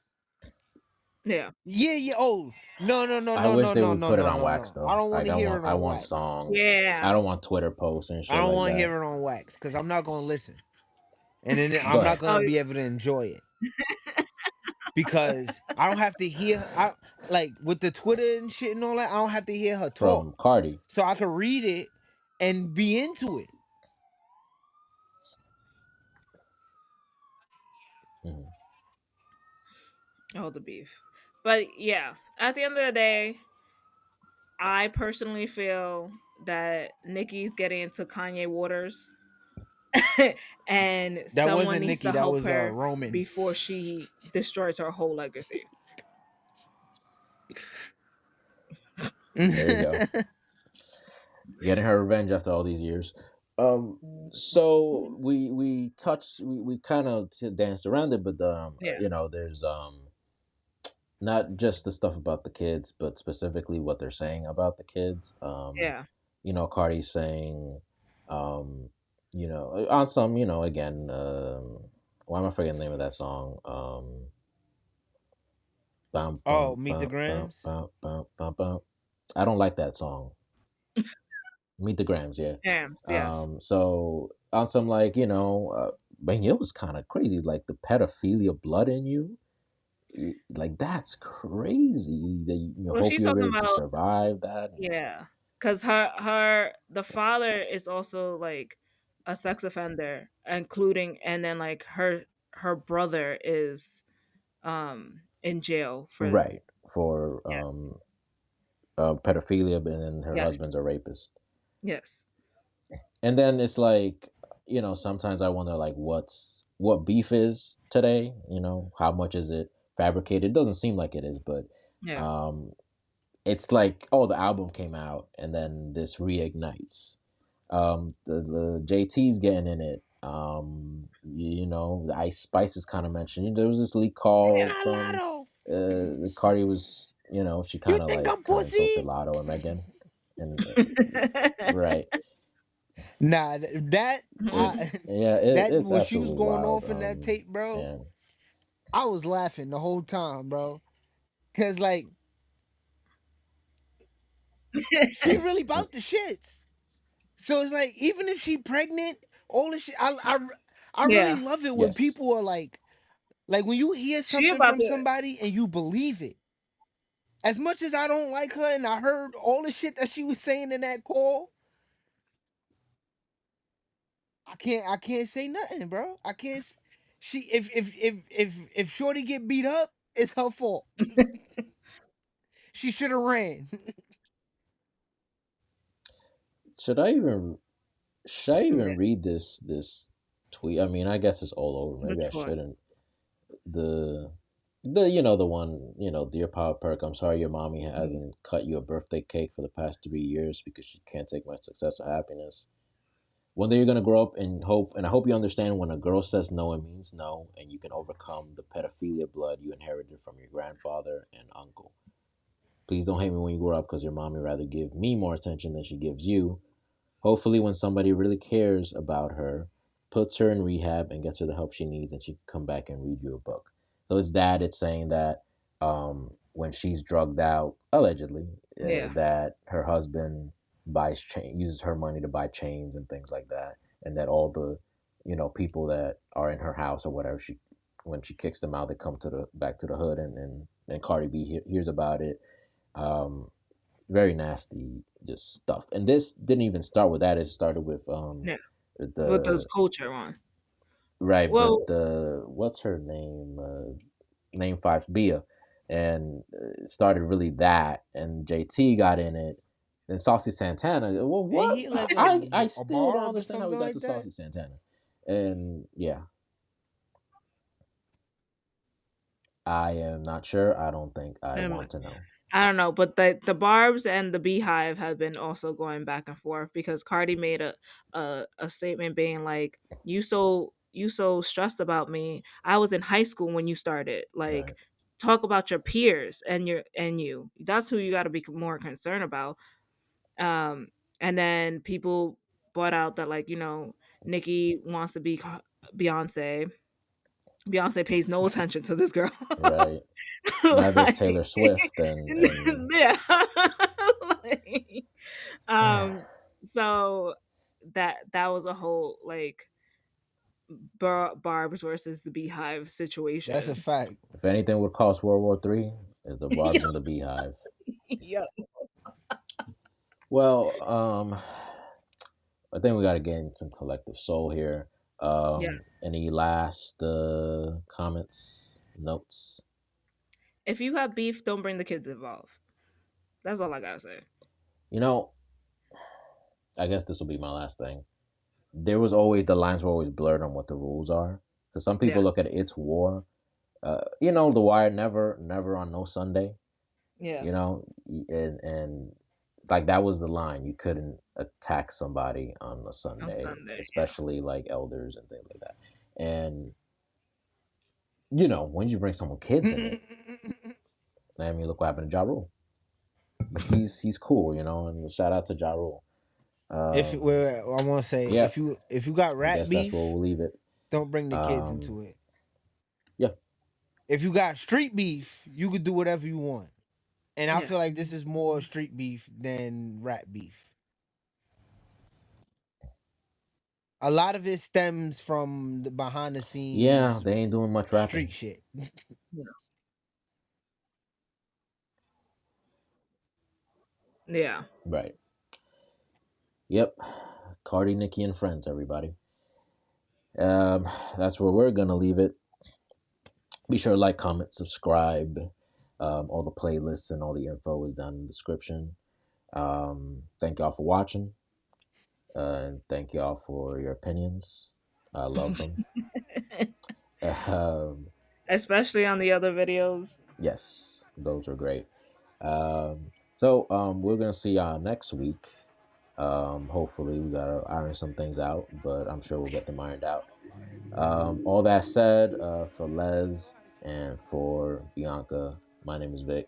[SPEAKER 3] Yeah,
[SPEAKER 2] Yeah, yeah. Oh, no, no, no,
[SPEAKER 1] I
[SPEAKER 2] no,
[SPEAKER 1] wish
[SPEAKER 2] no,
[SPEAKER 1] they
[SPEAKER 2] no,
[SPEAKER 1] would
[SPEAKER 2] no,
[SPEAKER 1] put it
[SPEAKER 2] no,
[SPEAKER 1] on
[SPEAKER 2] no,
[SPEAKER 1] wax
[SPEAKER 2] no. I
[SPEAKER 1] though.
[SPEAKER 2] don't want
[SPEAKER 1] Like
[SPEAKER 2] to hear it
[SPEAKER 1] I
[SPEAKER 2] on
[SPEAKER 1] want
[SPEAKER 2] wax.
[SPEAKER 1] songs. I
[SPEAKER 3] yeah.
[SPEAKER 1] don't want Twitter posts and
[SPEAKER 2] I
[SPEAKER 1] shit
[SPEAKER 2] don't
[SPEAKER 1] like
[SPEAKER 2] want to
[SPEAKER 1] that.
[SPEAKER 2] hear it on wax because I'm not going to listen, and then
[SPEAKER 1] Go
[SPEAKER 2] I'm not
[SPEAKER 1] ahead.
[SPEAKER 2] going
[SPEAKER 3] Oh,
[SPEAKER 2] to be able to enjoy it because I don't have to hear. I like with the Twitter and shit and all that. I don't have to hear her talk,
[SPEAKER 1] From Cardi.
[SPEAKER 2] so I can read it and be into it.
[SPEAKER 1] Mhm.
[SPEAKER 3] all the beef. But yeah, at the end of the day, I personally feel that Nikki's getting into Kanye waters and
[SPEAKER 2] That
[SPEAKER 3] someone
[SPEAKER 2] wasn't
[SPEAKER 3] needs
[SPEAKER 2] Nikki.
[SPEAKER 3] to
[SPEAKER 2] That
[SPEAKER 3] help
[SPEAKER 2] was
[SPEAKER 3] her
[SPEAKER 2] Roman.
[SPEAKER 3] before she destroys her whole legacy.
[SPEAKER 1] There you go. Getting her revenge after all these years. Um, so we kind of danced around it, but
[SPEAKER 3] Yeah,
[SPEAKER 1] there's not just the stuff about the kids, but specifically what they're saying about the kids.
[SPEAKER 3] yeah,
[SPEAKER 1] Cardi's saying, on some, again, why am I forgetting the name of that song? Bum,
[SPEAKER 2] Oh,
[SPEAKER 1] bum,
[SPEAKER 2] meet the
[SPEAKER 1] bum, bum,
[SPEAKER 2] Grams.
[SPEAKER 1] bum, bum, bum, bum. I don't like that song. Meet the Grams, yeah.
[SPEAKER 3] Jams, yes.
[SPEAKER 1] So on some like, man, it was kind of crazy. Like the pedophilia blood in you, like that's crazy. That you
[SPEAKER 3] Well,
[SPEAKER 1] hope
[SPEAKER 3] she's
[SPEAKER 1] you're
[SPEAKER 3] talking
[SPEAKER 1] able to
[SPEAKER 3] about
[SPEAKER 1] survive that.
[SPEAKER 3] yeah, because the father is also like a sex offender, including and then like her brother is in jail for
[SPEAKER 1] Right, for
[SPEAKER 3] yes,
[SPEAKER 1] pedophilia, and then her
[SPEAKER 3] yes,
[SPEAKER 1] husband's a rapist.
[SPEAKER 3] yes,
[SPEAKER 1] And then it's like, sometimes I wonder like what beef is today. How much is it fabricated? It doesn't seem like it is, but
[SPEAKER 3] yeah,
[SPEAKER 1] um, it's like, oh, the album came out and then this reignites. The JT's getting in it. The Ice Spice is kind of mentioned. There was this leak call
[SPEAKER 2] Not
[SPEAKER 1] from
[SPEAKER 2] Lotto.
[SPEAKER 1] Cardi was, she
[SPEAKER 2] You
[SPEAKER 1] kind of
[SPEAKER 2] think
[SPEAKER 1] like
[SPEAKER 2] I'm
[SPEAKER 1] kind of insulted
[SPEAKER 2] pussy?
[SPEAKER 1] Lotto and Megan, and right.
[SPEAKER 2] Nah, that
[SPEAKER 1] It's
[SPEAKER 2] I
[SPEAKER 1] yeah,
[SPEAKER 2] that
[SPEAKER 1] it's
[SPEAKER 2] when she was
[SPEAKER 1] absolutely
[SPEAKER 2] going
[SPEAKER 1] wild.
[SPEAKER 2] off in that tape, bro,
[SPEAKER 1] And
[SPEAKER 2] I was laughing the whole time, bro. Cause like she really about the shits. So it's like even if she pregnant, all this shit, I really
[SPEAKER 3] yeah.
[SPEAKER 2] love it when
[SPEAKER 1] yes,
[SPEAKER 2] people are like when you hear
[SPEAKER 3] She
[SPEAKER 2] something
[SPEAKER 3] about
[SPEAKER 2] from
[SPEAKER 3] to
[SPEAKER 2] somebody and you believe it. As much as I don't like her and I heard all the shit that she was saying in that call, I can't say nothing, bro. I can't. She if Shorty get beat up, it's her fault. She should have ran.
[SPEAKER 1] should I even should I even
[SPEAKER 3] yeah.
[SPEAKER 1] read this tweet? I mean, I guess it's all over. Maybe
[SPEAKER 3] Which
[SPEAKER 1] I
[SPEAKER 3] one?
[SPEAKER 1] shouldn't. The the one, dear Papa Perk, I'm sorry your mommy
[SPEAKER 3] Mhm.
[SPEAKER 1] hasn't cut you a birthday cake for the past 3 years because she can't take my success or happiness. One day you're gonna grow up and I hope you understand when a girl says no, it means no, and you can overcome the pedophilia blood you inherited from your grandfather and uncle. Please don't hate me when you grow up because your mommy rather give me more attention than she gives you. Hopefully, when somebody really cares about her, puts her in rehab and gets her the help she needs, and she can come back and read you a book. So it's that. It's saying that when she's drugged out, allegedly,
[SPEAKER 3] Yeah,
[SPEAKER 1] that her husband uses her money to buy chains and things like that, and that all the people that are in her house or whatever, she when she kicks them out, they come to the back to the hood, and Cardi B hears about it. Um, Very nasty just stuff. And this didn't even start with that. It started with
[SPEAKER 3] yeah. With those
[SPEAKER 1] the
[SPEAKER 3] culture one.
[SPEAKER 1] right, but
[SPEAKER 3] Well,
[SPEAKER 1] the what's her name? Name five Bia, and it started really that, and JT got in it. Then Saucy Santana. Well,
[SPEAKER 2] Ain't
[SPEAKER 1] what?
[SPEAKER 2] he like
[SPEAKER 1] I
[SPEAKER 2] a
[SPEAKER 1] still don't
[SPEAKER 2] barb or
[SPEAKER 1] understand how we
[SPEAKER 2] something
[SPEAKER 1] got to
[SPEAKER 2] like that?
[SPEAKER 1] Saucy Santana, and yeah, I am not sure. I don't think I
[SPEAKER 3] um,
[SPEAKER 1] want to know.
[SPEAKER 3] I don't know, but the Barb's and the Beehive have been also going back and forth because Cardi made a statement being like, you so stressed about me. I was in high school when you started. Like,
[SPEAKER 1] Right,
[SPEAKER 3] talk about your peers and you. That's who you got to be more concerned about. Um, and then people brought out that, like, Nicki wants to be Beyonce. Beyonce pays no attention to this girl.
[SPEAKER 1] right. Neither is
[SPEAKER 3] Like,
[SPEAKER 1] Taylor Swift, and
[SPEAKER 3] yeah. Like, um so that was a whole, like, Barb's versus the Beehive
[SPEAKER 2] That's a
[SPEAKER 3] situation.
[SPEAKER 2] fact.
[SPEAKER 1] if anything would cause World War III, is the Barb's
[SPEAKER 3] Yeah.
[SPEAKER 1] and the Beehive.
[SPEAKER 3] Yeah.
[SPEAKER 1] Well, I think we got to gain some collective soul here.
[SPEAKER 3] Yeah.
[SPEAKER 1] Any last comments, notes?
[SPEAKER 3] If you have beef, don't bring the kids involved. That's all I gotta say.
[SPEAKER 1] You know, I guess this will be my last thing. There was always the lines were always blurred on what the rules are. Because some people
[SPEAKER 3] Yeah.
[SPEAKER 1] look at it's war. The Wire never on no Sunday.
[SPEAKER 3] Yeah.
[SPEAKER 1] And like that was the line. You couldn't attack somebody on a
[SPEAKER 3] On
[SPEAKER 1] Sunday,
[SPEAKER 3] Sunday. Yeah.
[SPEAKER 1] especially like elders and things like that. And when you bring someone kids in it, I mean, look what happened to Ja Rule. But he's cool, and shout out to Ja Rule.
[SPEAKER 2] If
[SPEAKER 1] Um,
[SPEAKER 2] well, I want to say
[SPEAKER 1] yeah,
[SPEAKER 2] if you got
[SPEAKER 1] I
[SPEAKER 2] rat
[SPEAKER 1] guess that's where
[SPEAKER 2] beef,
[SPEAKER 1] we'll leave it.
[SPEAKER 2] don't bring the kids
[SPEAKER 1] Um,
[SPEAKER 2] into it.
[SPEAKER 1] yeah,
[SPEAKER 2] If you got street beef, you could do whatever you want. And I
[SPEAKER 3] Yeah.
[SPEAKER 2] feel like this is more street beef than rat beef. A lot of it stems from the behind the
[SPEAKER 1] yeah,
[SPEAKER 2] scenes
[SPEAKER 1] they ain't doing much
[SPEAKER 2] street
[SPEAKER 1] rapping.
[SPEAKER 2] shit.
[SPEAKER 3] Yeah.
[SPEAKER 1] Right. Yep. Cardi, Nicki, and friends, everybody. Um, that's where we're gonna leave it. Be sure to like, comment, subscribe. All the playlists and all the info is down in the description. Thank y'all for watching. And thank y'all for your opinions. I love them. Um,
[SPEAKER 3] Especially on the other videos.
[SPEAKER 1] yes, those are great. So we're gonna see y'all next week. Hopefully we gotta iron some things out, but I'm sure we'll get them ironed out. All that said, for Les and for Bianca, my name is Vic.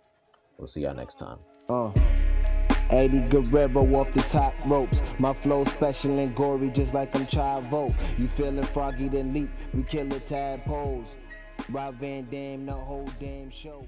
[SPEAKER 1] We'll see y'all next time.
[SPEAKER 4] 80 Guerrero off the top ropes. My flow special and gory, just like I'm Chavo. You feeling froggy, then leap. We kill the tadpoles. Rob Van Dam, the whole damn show.